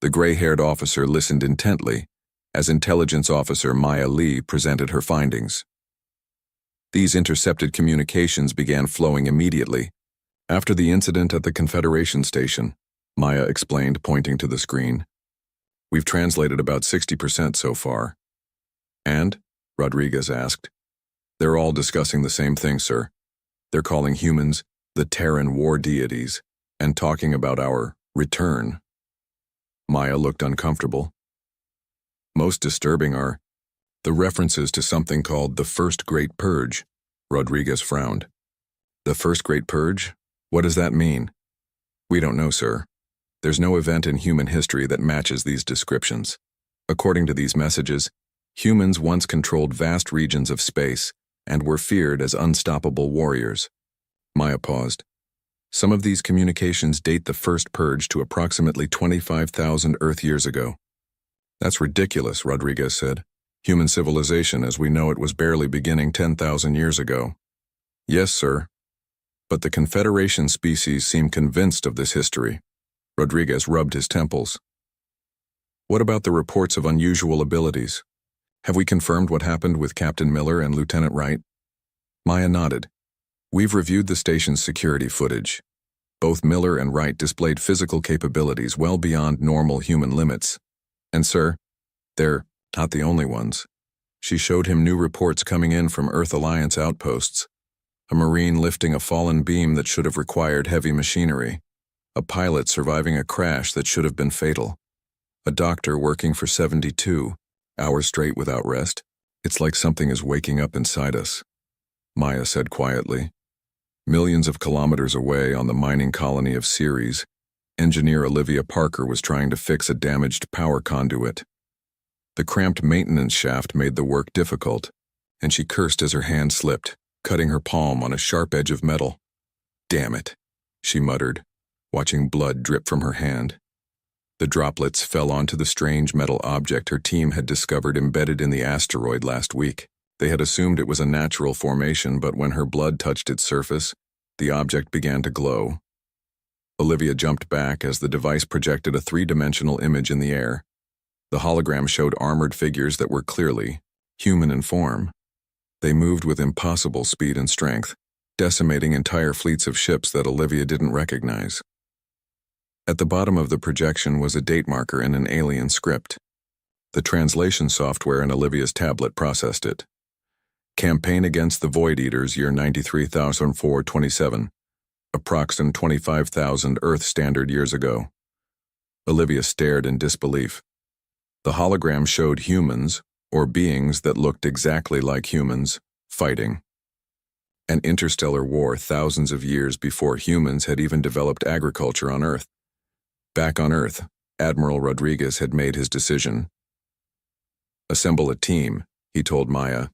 The gray-haired officer listened intently as Intelligence Officer Maya Lee presented her findings. These intercepted communications began flowing immediately. "After the incident at the Confederation station," Maya explained, pointing to the screen, "we've translated about 60% so far." "And?" Rodriguez asked. "They're all discussing the same thing, sir. They're calling humans the Terran war deities and talking about our return." Maya looked uncomfortable. "Most disturbing are the references to something called the First Great Purge." Rodriguez frowned. "The First Great Purge? What does that mean?" "We don't know, sir. There's no event in human history that matches these descriptions. According to these messages, humans once controlled vast regions of space and were feared as unstoppable warriors. Maya paused. Some of these communications date the first purge to approximately 25,000 Earth years ago. That's ridiculous, Rodriguez said. Human civilization as we know it was barely beginning 10,000 years ago. Yes, sir. But the Confederation species seem convinced of this history. Rodriguez rubbed his temples. What about the reports of unusual abilities? Have we confirmed what happened with Captain Miller and Lieutenant Wright? Maya nodded. We've reviewed the station's security footage. Both Miller and Wright displayed physical capabilities well beyond normal human limits. And sir, they're not the only ones. She showed him new reports coming in from Earth Alliance outposts. A Marine lifting a fallen beam that should have required heavy machinery. A pilot surviving a crash that should have been fatal. A doctor working for 72 hours straight without rest. It's like something is waking up inside us, Maya said quietly. Millions of kilometers away on the mining colony of Ceres, engineer Olivia Parker was trying to fix a damaged power conduit. The cramped maintenance shaft made the work difficult, and she cursed as her hand slipped, cutting her palm on a sharp edge of metal. Damn it, she muttered, watching blood drip from her hand. The droplets fell onto the strange metal object her team had discovered embedded in the asteroid last week. They had assumed it was a natural formation, but when her blood touched its surface, the object began to glow. Olivia jumped back as the device projected a three-dimensional image in the air. The hologram showed armored figures that were clearly human in form. They moved with impossible speed and strength, decimating entire fleets of ships that Olivia didn't recognize. At the bottom of the projection was a date marker in an alien script. The translation software in Olivia's tablet processed it. Campaign against the Void Eaters, year 93,427. Approximate 25,000 Earth Standard years ago. Olivia stared in disbelief. The hologram showed humans, or beings that looked exactly like humans, fighting. An interstellar war thousands of years before humans had even developed agriculture on Earth. Back on Earth, Admiral Rodriguez had made his decision. Assemble a team, he told Maya.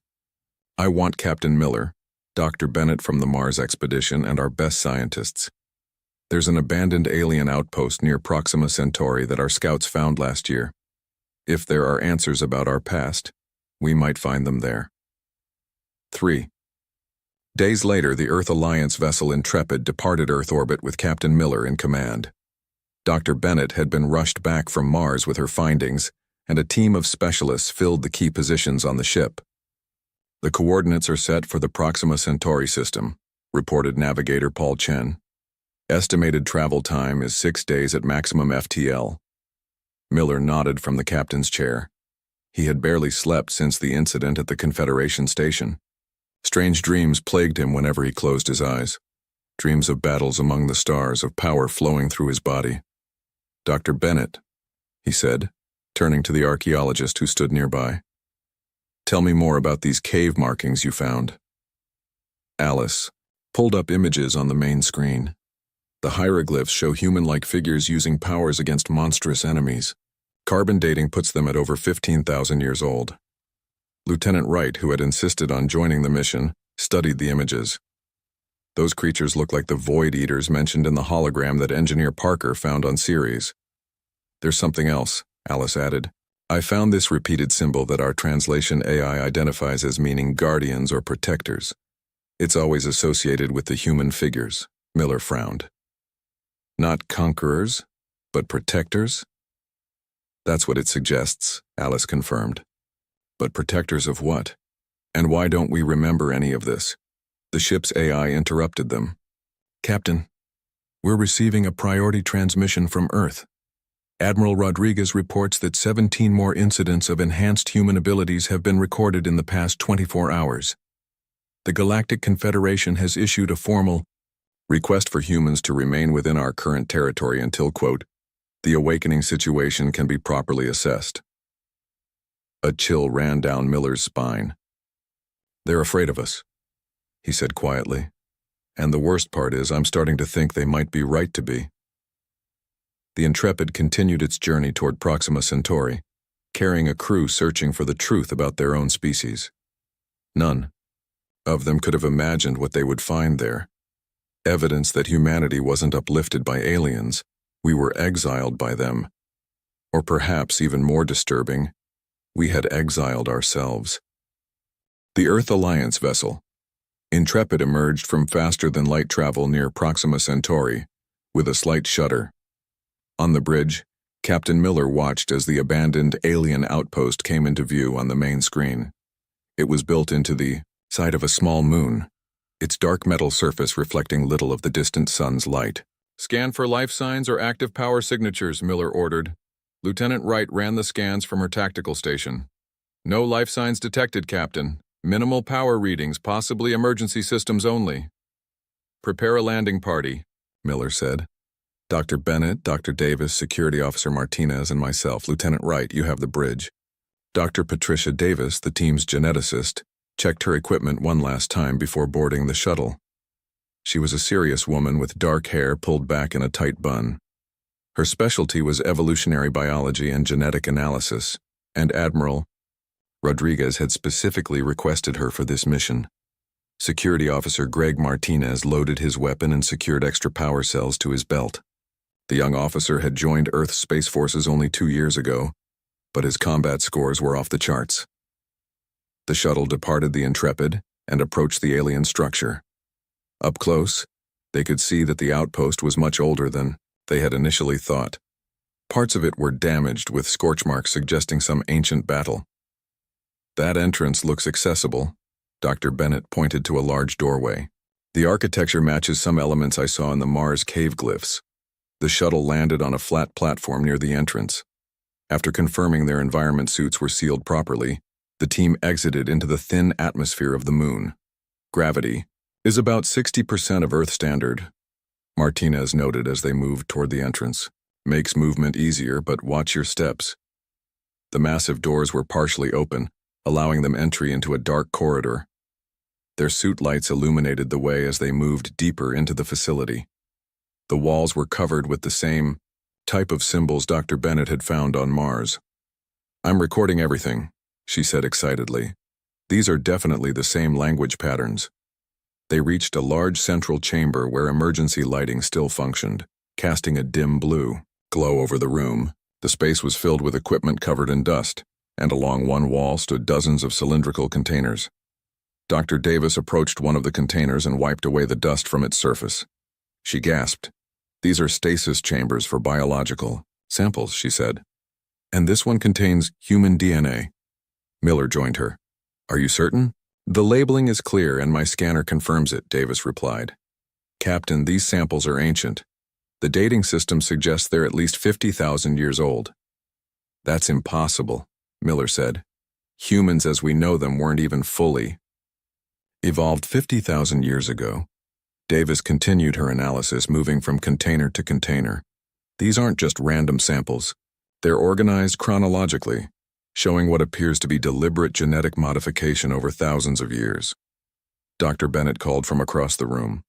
I want Captain Miller, Dr. Bennett from the Mars expedition, and our best scientists. There's an abandoned alien outpost near Proxima Centauri that our scouts found last year. If there are answers about our past, we might find them there. 3. Days later, the Earth Alliance vessel Intrepid departed Earth orbit with Captain Miller in command. Dr. Bennett had been rushed back from Mars with her findings, and a team of specialists filled the key positions on the ship. The coordinates are set for the Proxima Centauri system, reported navigator Paul Chen. Estimated travel time is 6 days at maximum FTL. Miller nodded from the captain's chair. He had barely slept since the incident at the Confederation station. Strange dreams plagued him whenever he closed his eyes. Dreams of battles among the stars, of power flowing through his body. Dr. Bennett, he said, turning to the archaeologist who stood nearby. Tell me more about these cave markings you found. Alice pulled up images on the main screen. The hieroglyphs show human-like figures using powers against monstrous enemies. Carbon dating puts them at over 15,000 years old. Lieutenant Wright, who had insisted on joining the mission, studied the images. Those creatures look like the Void Eaters mentioned in the hologram that Engineer Parker found on Ceres. There's something else, Alice added. I found this repeated symbol that our translation AI identifies as meaning guardians or protectors. It's always associated with the human figures. Miller frowned. Not conquerors, but protectors? That's what it suggests, Alice confirmed. But protectors of what? And why don't we remember any of this? The ship's AI interrupted them. Captain, we're receiving a priority transmission from Earth. Admiral Rodriguez reports that 17 more incidents of enhanced human abilities have been recorded in the past 24 hours. The Galactic Confederation has issued a formal request for humans to remain within our current territory until, quote, the awakening situation can be properly assessed. A chill ran down Miller's spine. They're afraid of us, he said quietly. And the worst part is I'm starting to think they might be right to be. The Intrepid continued its journey toward Proxima Centauri, carrying a crew searching for the truth about their own species. None of them could have imagined what they would find there. Evidence that humanity wasn't uplifted by aliens, we were exiled by them. Or perhaps even more disturbing, we had exiled ourselves. The Earth Alliance vessel, Intrepid, emerged from faster-than-light travel near Proxima Centauri, with a slight shudder. On the bridge, Captain Miller watched as the abandoned alien outpost came into view on the main screen. It was built into the side of a small moon, its dark metal surface reflecting little of the distant sun's light. "Scan for life signs or active power signatures," Miller ordered. Lieutenant Wright ran the scans from her tactical station. "No life signs detected, Captain. Minimal power readings, possibly emergency systems only." "Prepare a landing party," Miller said. "Dr. Bennett, Dr. Davis, Security Officer Martinez, and myself. Lieutenant Wright, you have the bridge." Dr. Patricia Davis, the team's geneticist, checked her equipment one last time before boarding the shuttle. She was a serious woman with dark hair pulled back in a tight bun. Her specialty was evolutionary biology and genetic analysis, and Admiral Rodriguez had specifically requested her for this mission. Security Officer Greg Martinez loaded his weapon and secured extra power cells to his belt. The young officer had joined Earth's Space Forces only 2 years ago, but his combat scores were off the charts. The shuttle departed the Intrepid and approached the alien structure. Up close, they could see that the outpost was much older than they had initially thought. Parts of it were damaged with scorch marks suggesting some ancient battle. "That entrance looks accessible," Dr. Bennett pointed to a large doorway. "The architecture matches some elements I saw in the Mars cave glyphs." The shuttle landed on a flat platform near the entrance. After confirming their environment suits were sealed properly, the team exited into the thin atmosphere of the moon. "Gravity is about 60% of Earth standard," Martinez noted as they moved toward the entrance. "Makes movement easier, but watch your steps." The massive doors were partially open, allowing them entry into a dark corridor. Their suit lights illuminated the way as they moved deeper into the facility. The walls were covered with the same type of symbols Dr. Bennett had found on Mars. "I'm recording everything," she said excitedly. "These are definitely the same language patterns." They reached a large central chamber where emergency lighting still functioned, casting a dim blue glow over the room. The space was filled with equipment covered in dust, and along one wall stood dozens of cylindrical containers. Dr. Davis approached one of the containers and wiped away the dust from its surface. She gasped. "These are stasis chambers for biological samples," she said. "And this one contains human DNA." Miller joined her. "Are you certain?" "The labeling is clear and my scanner confirms it," Davis replied. "Captain, these samples are ancient. The dating system suggests they're at least 50,000 years old." "That's impossible," Miller said. "Humans as we know them weren't even fully evolved 50,000 years ago." Davis continued her analysis, moving from container to container. "These aren't just random samples. They're organized chronologically, showing what appears to be deliberate genetic modification over thousands of years." Dr. Bennett called from across the room.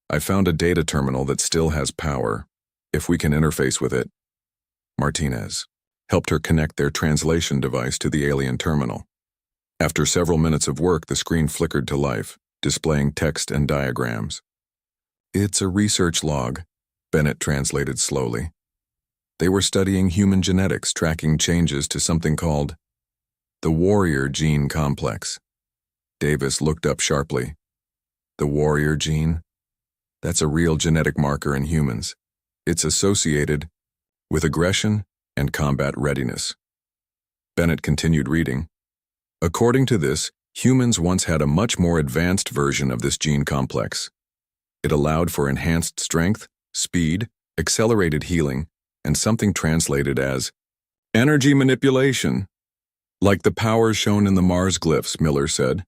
"I found a data terminal that still has power, if we can interface with it." Martinez helped her connect their translation device to the alien terminal. After several minutes of work, the screen flickered to life, displaying text and diagrams. "It's a research log," Bennett translated slowly. "They were studying human genetics, tracking changes to something called the warrior gene complex." Davis looked up sharply. "The warrior gene? That's a real genetic marker in humans. It's associated with aggression and combat readiness." Bennett continued reading. "According to this, humans once had a much more advanced version of this gene complex. It allowed for enhanced strength, speed, accelerated healing, and something translated as energy manipulation. Like the powers shown in the Mars glyphs," Miller said.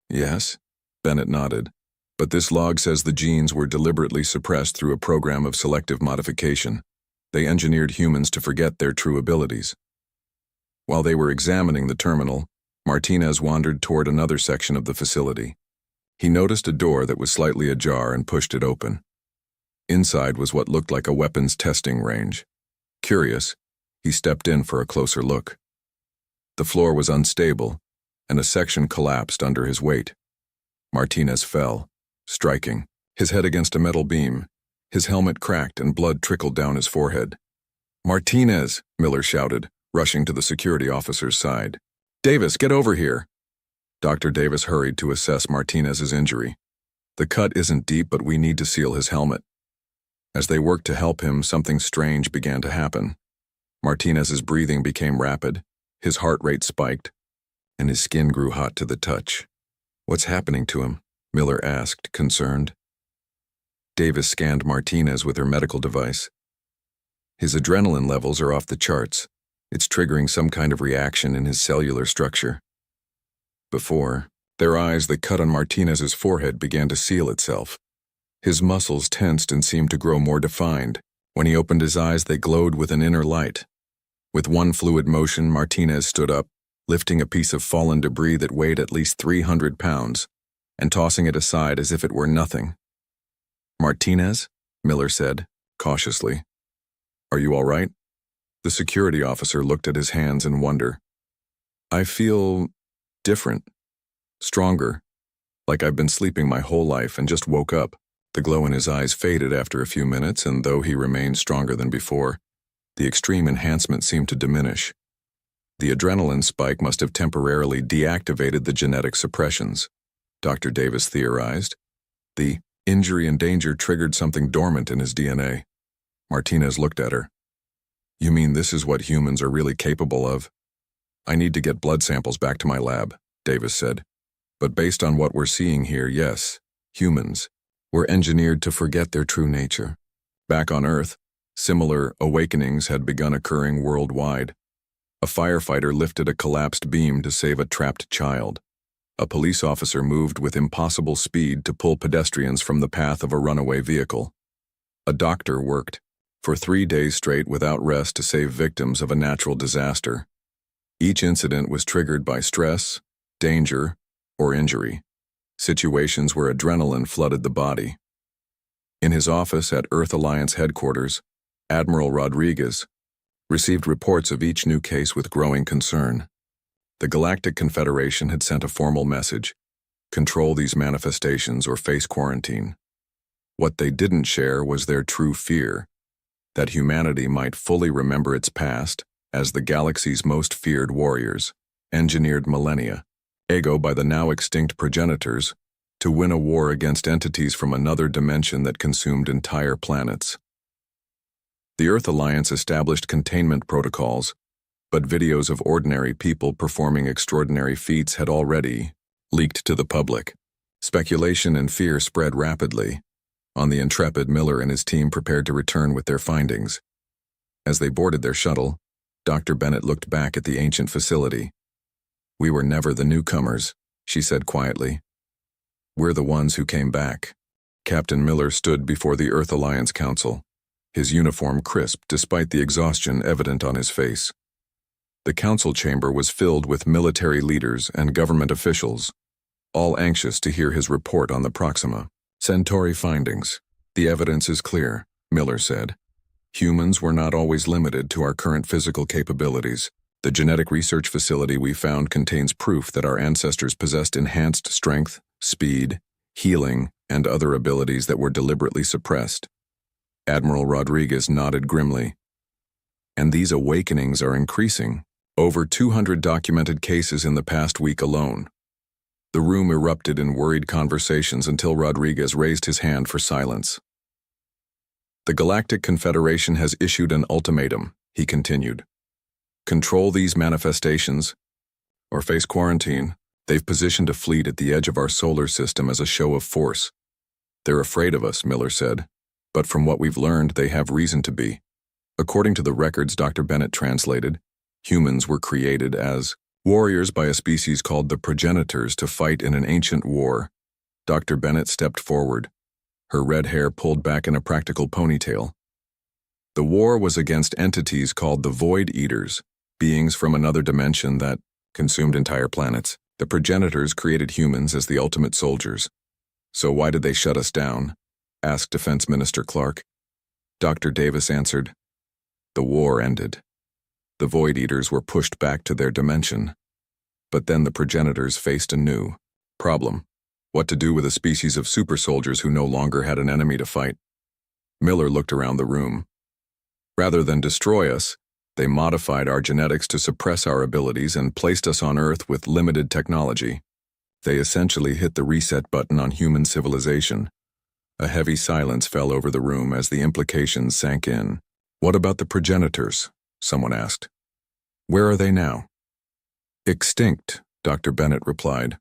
"Yes," Bennett nodded. "But this log says the genes were deliberately suppressed through a program of selective modification. They engineered humans to forget their true abilities." While they were examining the terminal, Martinez wandered toward another section of the facility. He noticed a door that was slightly ajar and pushed it open. Inside was what looked like a weapons testing range. Curious, he stepped in for a closer look. The floor was unstable, and a section collapsed under his weight. Martinez fell, striking, his head against a metal beam. His helmet cracked and blood trickled down his forehead. "Martinez!" Miller shouted, rushing to the security officer's side. "Davis, get over here!" Dr. Davis hurried to assess Martinez's injury. "The cut isn't deep, but we need to seal his helmet." As they worked to help him, something strange began to happen. Martinez's breathing became rapid, his heart rate spiked, and his skin grew hot to the touch. "What's happening to him?" Miller asked, concerned. Davis scanned Martinez with her medical device. "His adrenaline levels are off the charts. It's triggering some kind of reaction in his cellular structure." Before, their eyes, the cut on Martinez's forehead began to seal itself. His muscles tensed and seemed to grow more defined. When he opened his eyes, they glowed with an inner light. With one fluid motion, Martinez stood up, lifting a piece of fallen debris that weighed at least 300 pounds, and tossing it aside as if it were nothing. "Martinez?" Miller said, cautiously. "Are you all right?" The security officer looked at his hands in wonder. "I feel different, stronger, like I've been sleeping my whole life and just woke up." The glow in his eyes faded after a few minutes, and though he remained stronger than before, the extreme enhancement seemed to diminish. The adrenaline spike must have temporarily deactivated the genetic suppressions, Dr. Davis theorized. The injury and danger triggered something dormant in his DNA. Martinez looked at her. "You mean this is what humans are really capable of?" "I need to get blood samples back to my lab," Davis said. "But based on what we're seeing here, yes, humans were engineered to forget their true nature." Back on Earth, similar awakenings had begun occurring worldwide. A firefighter lifted a collapsed beam to save a trapped child. A police officer moved with impossible speed to pull pedestrians from the path of a runaway vehicle. A doctor worked for 3 days straight without rest to save victims of a natural disaster. Each incident was triggered by stress, danger, or injury, situations where adrenaline flooded the body. In his office at Earth Alliance headquarters, Admiral Rodriguez received reports of each new case with growing concern. The Galactic Confederation had sent a formal message: control these manifestations or face quarantine. What they didn't share was their true fear, that humanity might fully remember its past as the galaxy's most feared warriors, engineered millennia, ago by the now extinct progenitors, to win a war against entities from another dimension that consumed entire planets. The Earth Alliance established containment protocols, but videos of ordinary people performing extraordinary feats had already leaked to the public. Speculation and fear spread rapidly. On the intrepid, Miller and his team prepared to return with their findings. As they boarded their shuttle, Dr. Bennett looked back at the ancient facility. "We were never the newcomers," she said quietly. "We're the ones who came back." Captain Miller stood before the Earth Alliance Council, his uniform crisp despite the exhaustion evident on his face. The council chamber was filled with military leaders and government officials, all anxious to hear his report on the Proxima Centauri findings. "The evidence is clear," Miller said. "Humans were not always limited to our current physical capabilities. The genetic research facility we found contains proof that our ancestors possessed enhanced strength, speed, healing, and other abilities that were deliberately suppressed." Admiral Rodriguez nodded grimly. "And these awakenings are increasing. Over 200 documented cases in the past week alone." The room erupted in worried conversations until Rodriguez raised his hand for silence. "The Galactic Confederation has issued an ultimatum," he continued. "Control these manifestations, or face quarantine." "They've positioned a fleet at the edge of our solar system as a show of force. They're afraid of us," Miller said. "But from what we've learned, they have reason to be." According to the records Dr. Bennett translated, humans were created as warriors by a species called the progenitors to fight in an ancient war. Dr. Bennett stepped forward, her red hair pulled back in a practical ponytail. "The war was against entities called the Void Eaters, beings from another dimension that consumed entire planets. The progenitors created humans as the ultimate soldiers. So why did they shut us down?" asked Defense Minister Clark. Dr. Davis answered, "The war ended. The Void Eaters were pushed back to their dimension. But then the progenitors faced a new problem. What to do with a species of super soldiers who no longer had an enemy to fight?" Miller looked around the room. "Rather than destroy us, they modified our genetics to suppress our abilities and placed us on Earth with limited technology. They essentially hit the reset button on human civilization." A heavy silence fell over the room as the implications sank in. "What about the progenitors?" someone asked. "Where are they now?" "Extinct," Dr. Bennett replied.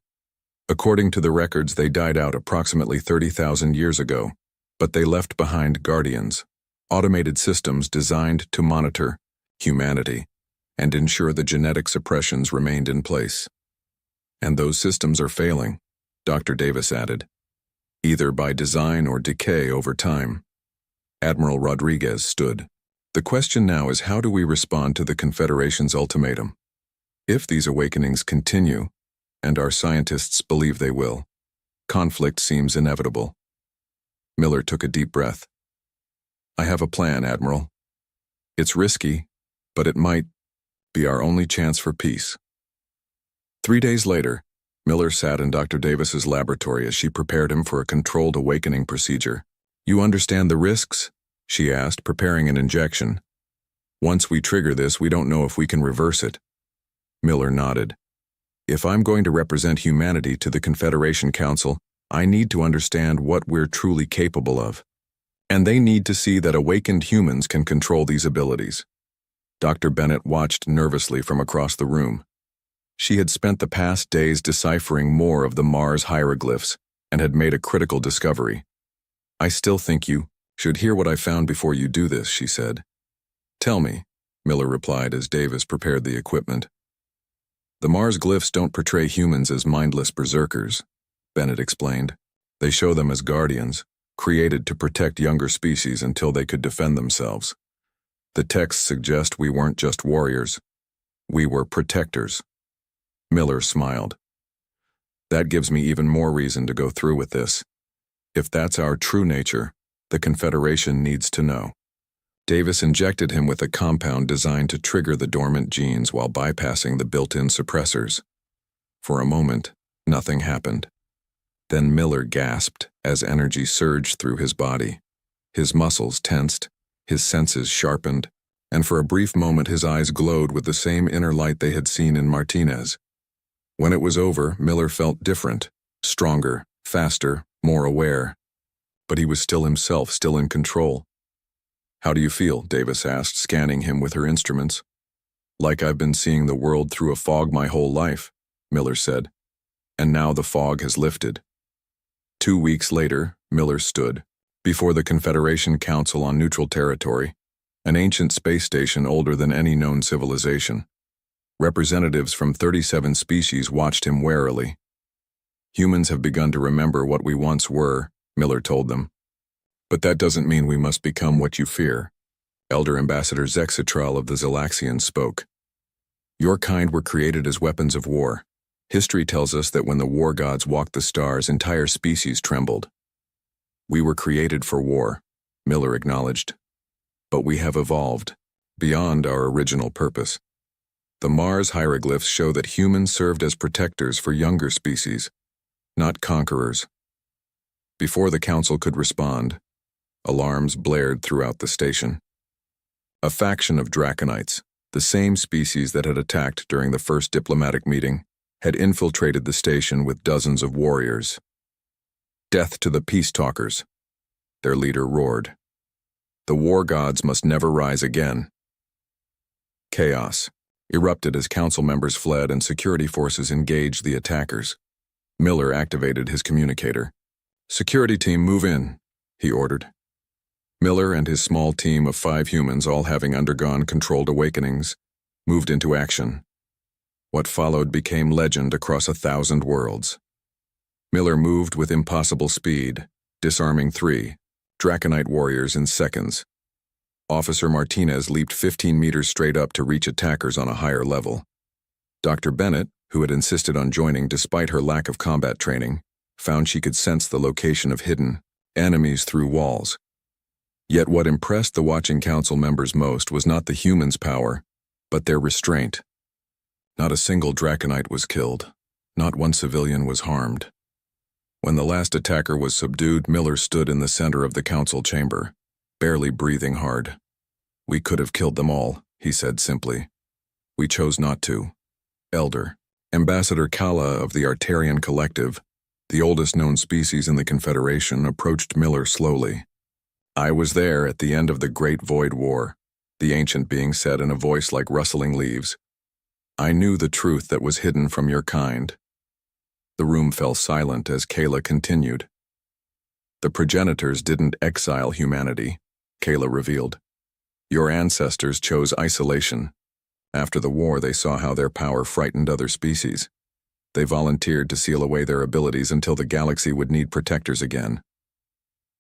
"According to the records, they died out approximately 30,000 years ago, but they left behind guardians, automated systems designed to monitor humanity and ensure the genetic suppressions remained in place. And those systems are failing," Dr. Davis added, "either by design or decay over time." Admiral Rodriguez stood. "The question now is, how do we respond to the Confederation's ultimatum? If these awakenings continue, and our scientists believe they will, conflict seems inevitable." Miller took a deep breath. "I have a plan, Admiral. It's risky, but it might be our only chance for peace." 3 days later, Miller sat in Dr. Davis's laboratory as she prepared him for a controlled awakening procedure. "You understand the risks?" she asked, preparing an injection. "Once we trigger this, we don't know if we can reverse it." Miller nodded. "If I'm going to represent humanity to the Confederation Council, I need to understand what we're truly capable of. And they need to see that awakened humans can control these abilities." Dr. Bennett watched nervously from across the room. She had spent the past days deciphering more of the Mars hieroglyphs and had made a critical discovery. "I still think you should hear what I found before you do this," she said. "Tell me," Miller replied as Davis prepared the equipment. "The Mars glyphs don't portray humans as mindless berserkers," Bennett explained. "They show them as guardians, created to protect younger species until they could defend themselves. The texts suggest we weren't just warriors. We were protectors." Miller smiled. "That gives me even more reason to go through with this. If that's our true nature, the Confederation needs to know." Davis injected him with a compound designed to trigger the dormant genes while bypassing the built-in suppressors. For a moment, nothing happened. Then Miller gasped as energy surged through his body. His muscles tensed, his senses sharpened, and for a brief moment his eyes glowed with the same inner light they had seen in Martinez. When it was over, Miller felt different, stronger, faster, more aware. But he was still himself, still in control. "How do you feel?" Davis asked, scanning him with her instruments. "Like I've been seeing the world through a fog my whole life," Miller said. "And now the fog has lifted." 2 weeks later, Miller stood before the Confederation Council on neutral territory, an ancient space station older than any known civilization. Representatives from 37 species watched him warily. "Humans have begun to remember what we once were," Miller told them. "But that doesn't mean we must become what you fear." Elder Ambassador Zexitral of the Zelaxians spoke. "Your kind were created as weapons of war. History tells us that when the war gods walked the stars, entire species trembled." "We were created for war," Miller acknowledged. "But we have evolved, beyond our original purpose. The Mars hieroglyphs show that humans served as protectors for younger species, not conquerors." Before the council could respond, alarms blared throughout the station. A faction of Draconites, the same species that had attacked during the first diplomatic meeting, had infiltrated the station with dozens of warriors. "Death to the peace talkers," their leader roared. "The war gods must never rise again." Chaos erupted as council members fled and security forces engaged the attackers. Miller activated his communicator. "Security team, move in," he ordered. Miller and his small team of 5 humans, all having undergone controlled awakenings, moved into action. What followed became legend across 1,000 worlds. Miller moved with impossible speed, disarming 3 Draconite warriors in seconds. Officer Martinez leaped 15 meters straight up to reach attackers on a higher level. Dr. Bennett, who had insisted on joining despite her lack of combat training, found she could sense the location of hidden enemies through walls. Yet what impressed the watching council members most was not the humans' power, but their restraint. Not a single Draconite was killed. Not one civilian was harmed. When the last attacker was subdued, Miller stood in the center of the council chamber, barely breathing hard. "We could have killed them all," he said simply. "We chose not to." Elder Ambassador Kala of the Artarian Collective, the oldest known species in the Confederation, approached Miller slowly. "I was there at the end of the Great Void War," the ancient being said in a voice like rustling leaves. "I knew the truth that was hidden from your kind." The room fell silent as Kala continued. "The progenitors didn't exile humanity," Kala revealed. "Your ancestors chose isolation. After the war, they saw how their power frightened other species. They volunteered to seal away their abilities until the galaxy would need protectors again."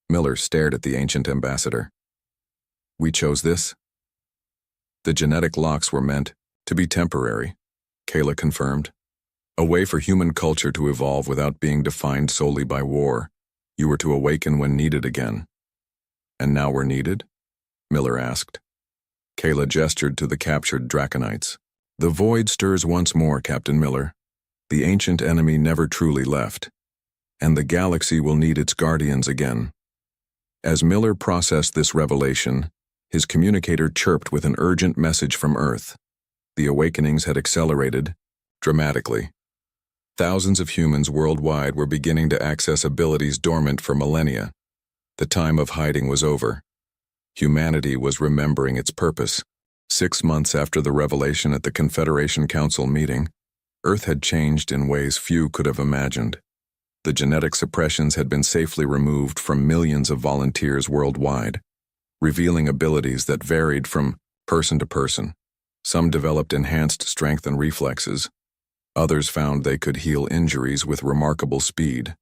Miller stared at the ancient ambassador. "We chose this?" "The genetic locks were meant to be temporary," Kala confirmed. "A way for human culture to evolve without being defined solely by war. You were to awaken when needed again." "And now we're needed?" Miller asked. Kala gestured to the captured Draconites. "The void stirs once more, Captain Miller. The ancient enemy never truly left, and the galaxy will need its guardians again." As Miller processed this revelation, his communicator chirped with an urgent message from Earth. The awakenings had accelerated dramatically. Thousands of humans worldwide were beginning to access abilities dormant for millennia. The time of hiding was over. Humanity was remembering its purpose. 6 months after the revelation at the Confederation Council meeting, Earth had changed in ways few could have imagined. The genetic suppressions had been safely removed from millions of volunteers worldwide, revealing abilities that varied from person to person. Some developed enhanced strength and reflexes. Others found they could heal injuries with remarkable speed,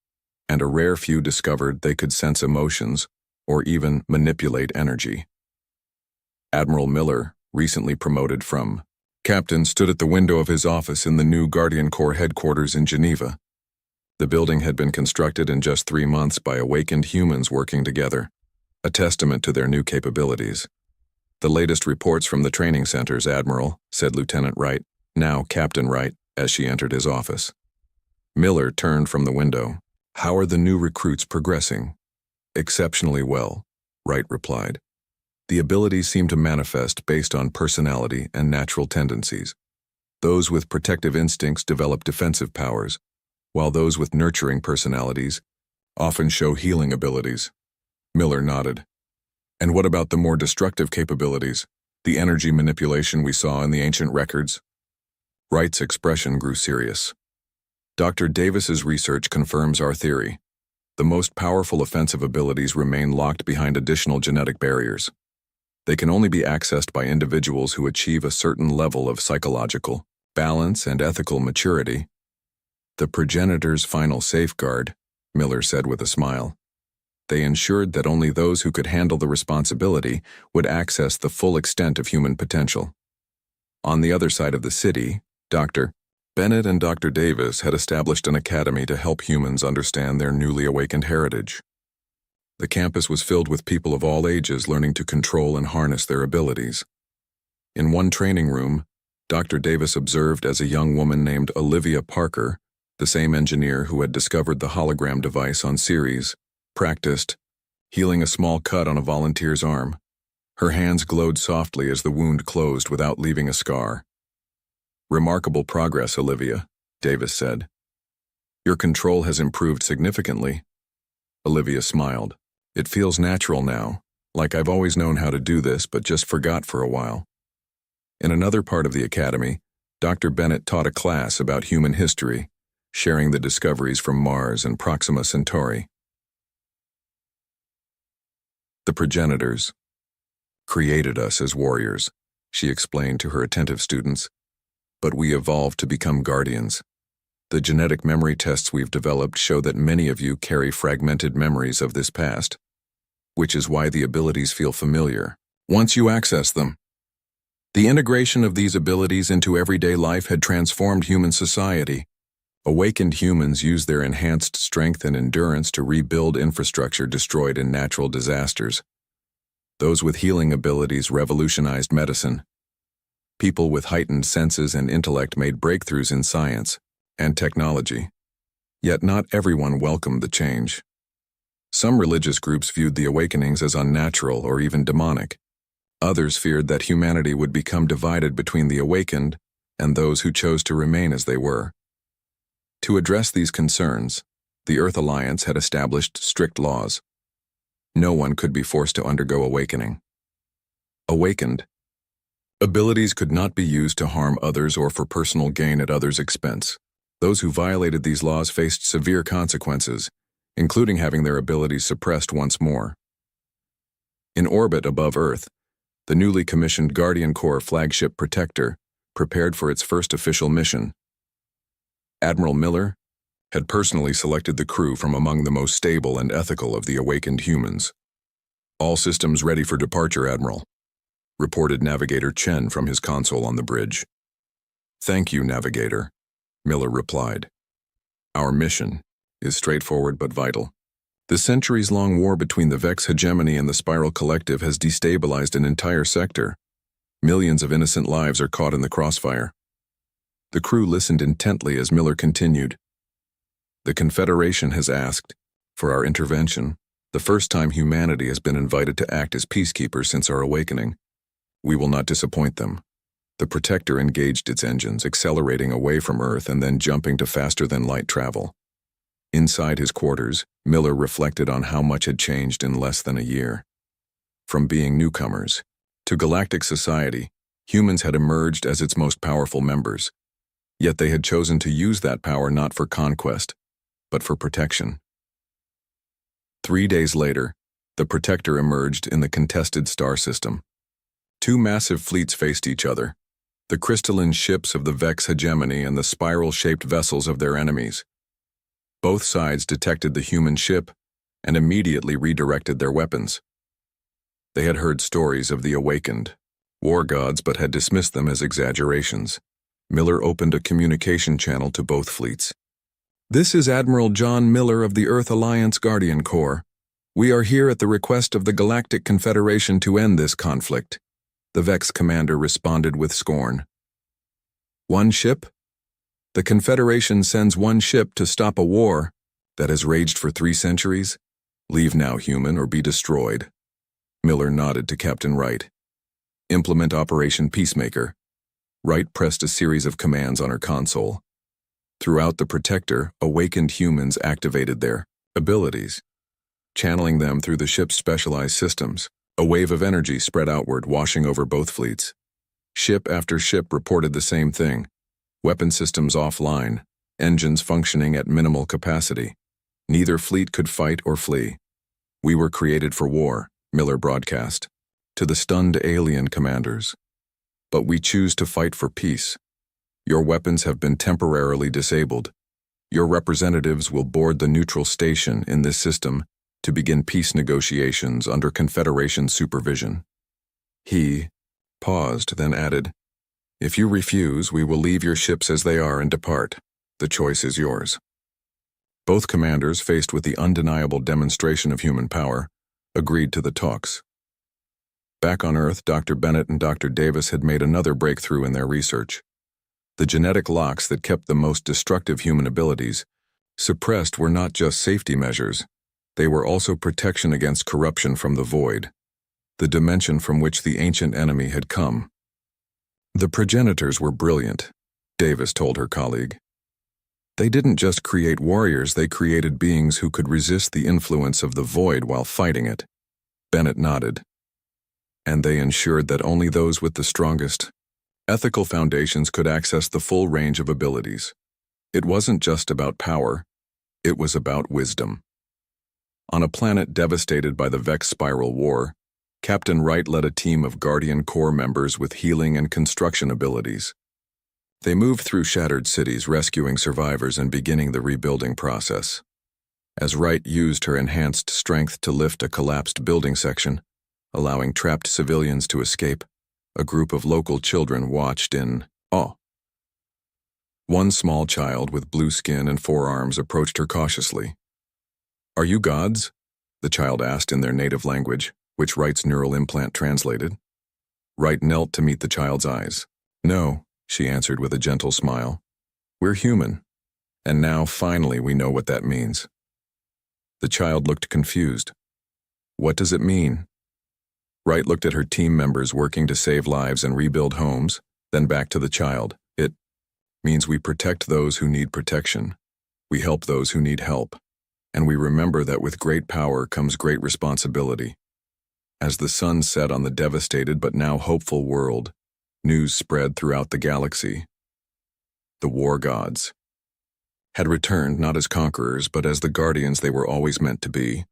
and a rare few discovered they could sense emotions or even manipulate energy. Admiral Miller, recently promoted from captain, stood at the window of his office in the new Guardian Corps headquarters in Geneva. The building had been constructed in just 3 months by awakened humans working together, a testament to their new capabilities. "The latest reports from the training centers, Admiral," said Lieutenant Wright, now Captain Wright, as she entered his office. Miller turned from the window. "How are the new recruits progressing?" "Exceptionally well," Wright replied. "The abilities seem to manifest based on personality and natural tendencies. Those with protective instincts develop defensive powers, while those with nurturing personalities often show healing abilities." Miller nodded. "And what about the more destructive capabilities, the energy manipulation we saw in the ancient records?" Wright's expression grew serious. "Dr. Davis's research confirms our theory. The most powerful offensive abilities remain locked behind additional genetic barriers. They can only be accessed by individuals who achieve a certain level of psychological balance and ethical maturity. The progenitor's final safeguard," Miller said with a smile. "They ensured that only those who could handle the responsibility would access the full extent of human potential. On the other side of the city, Dr. Bennett and Dr. Davis had established an academy to help humans understand their newly awakened heritage. The campus was filled with people of all ages learning to control and harness their abilities. In one training room, Dr. Davis observed as a young woman named Olivia Parker, the same engineer who had discovered the hologram device on Ceres, practiced healing a small cut on a volunteer's arm. Her hands glowed softly as the wound closed without leaving a scar. "Remarkable progress, Olivia," Davis said. "Your control has improved significantly." Olivia smiled. "It feels natural now, like I've always known how to do this but just forgot for a while." In another part of the academy, Dr. Bennett taught a class about human history, sharing the discoveries from Mars and Proxima Centauri. "The progenitors created us as warriors," she explained to her attentive students. "But we evolved to become guardians. The genetic memory tests we've developed show that many of you carry fragmented memories of this past, which is why the abilities feel familiar once you access them. The integration of these abilities into everyday life had transformed human society. Awakened humans use their enhanced strength and endurance to rebuild infrastructure destroyed in natural disasters. Those with healing abilities revolutionized medicine. People with heightened senses and intellect made breakthroughs in science and technology. Yet not everyone welcomed the change. Some religious groups viewed the awakenings as unnatural or even demonic. Others feared that humanity would become divided between the awakened and those who chose to remain as they were. To address these concerns, the Earth Alliance had established strict laws. No one could be forced to undergo awakening. Awakened. Abilities could not be used to harm others or for personal gain at others' expense. Those who violated these laws faced severe consequences, including having their abilities suppressed once more. In orbit above Earth, the newly commissioned Guardian Corps flagship Protector prepared for its first official mission. Admiral Miller had personally selected the crew from among the most stable and ethical of the awakened humans. "All systems ready for departure, Admiral," reported Navigator Chen from his console on the bridge. "Thank you, Navigator," Miller replied. "Our mission is straightforward but vital. The centuries-long war between the Vex hegemony and the Spiral Collective has destabilized an entire sector. Millions of innocent lives are caught in the crossfire." The crew listened intently as Miller continued. "The Confederation has asked for our intervention, the first time humanity has been invited to act as peacekeepers since our awakening. We will not disappoint them." The Protector engaged its engines, accelerating away from Earth and then jumping to faster-than-light travel. Inside his quarters, Miller reflected on how much had changed in less than a year. From being newcomers to galactic society, humans had emerged as its most powerful members. Yet they had chosen to use that power not for conquest, but for protection. 3 days later, the Protector emerged in the contested star system. Two massive fleets faced each other, the crystalline ships of the Vex hegemony and the spiral-shaped vessels of their enemies. Both sides detected the human ship and immediately redirected their weapons. They had heard stories of the awakened, war gods, but had dismissed them as exaggerations. Miller opened a communication channel to both fleets. "This is Admiral John Miller of the Earth Alliance Guardian Corps. We are here at the request of the Galactic Confederation to end this conflict," the Vex commander responded with scorn. "One ship? The Confederation sends one ship to stop a war that has raged for 3 centuries? Leave now, human, or be destroyed." Miller nodded to Captain Wright. "Implement Operation Peacemaker." Wright pressed a series of commands on her console. Throughout the Protector, awakened humans activated their abilities, channeling them through the ship's specialized systems. A wave of energy spread outward, washing over both fleets. Ship after ship reported the same thing: weapon systems offline, engines functioning at minimal capacity. Neither fleet could fight or flee. "We were created for war," Miller broadcast to the stunned alien commanders. "But we choose to fight for peace. Your weapons have been temporarily disabled. Your representatives will board the neutral station in this system to begin peace negotiations under Confederation supervision." He paused, then added, "If you refuse, we will leave your ships as they are and depart. The choice is yours." Both commanders, faced with the undeniable demonstration of human power, agreed to the talks. Back on Earth, Dr. Bennett and Dr. Davis had made another breakthrough in their research. The genetic locks that kept the most destructive human abilities suppressed were not just safety measures, they were also protection against corruption from the void, the dimension from which the ancient enemy had come. "The progenitors were brilliant," Davis told her colleague. "They didn't just create warriors, they created beings who could resist the influence of the void while fighting it." Bennett nodded. "And they ensured that only those with the strongest ethical foundations could access the full range of abilities. It wasn't just about power, it was about wisdom." On a planet devastated by the Vex Spiral War, Captain Wright led a team of Guardian Corps members with healing and construction abilities. They moved through shattered cities, rescuing survivors and beginning the rebuilding process. As Wright used her enhanced strength to lift a collapsed building section, allowing trapped civilians to escape, a group of local children watched in awe. One small child with blue skin and 4 arms approached her cautiously. "Are you gods?" the child asked in their native language, which Wright's neural implant translated. Wright knelt to meet the child's eyes. "No," she answered with a gentle smile. "We're human. And now, finally, we know what that means." The child looked confused. "What does it mean?" Wright looked at her team members working to save lives and rebuild homes, then back to the child. "It means we protect those who need protection. We help those who need help. And we remember that with great power comes great responsibility." As the sun set on the devastated but now hopeful world, news spread throughout the galaxy. The war gods had returned not as conquerors but as the guardians they were always meant to be.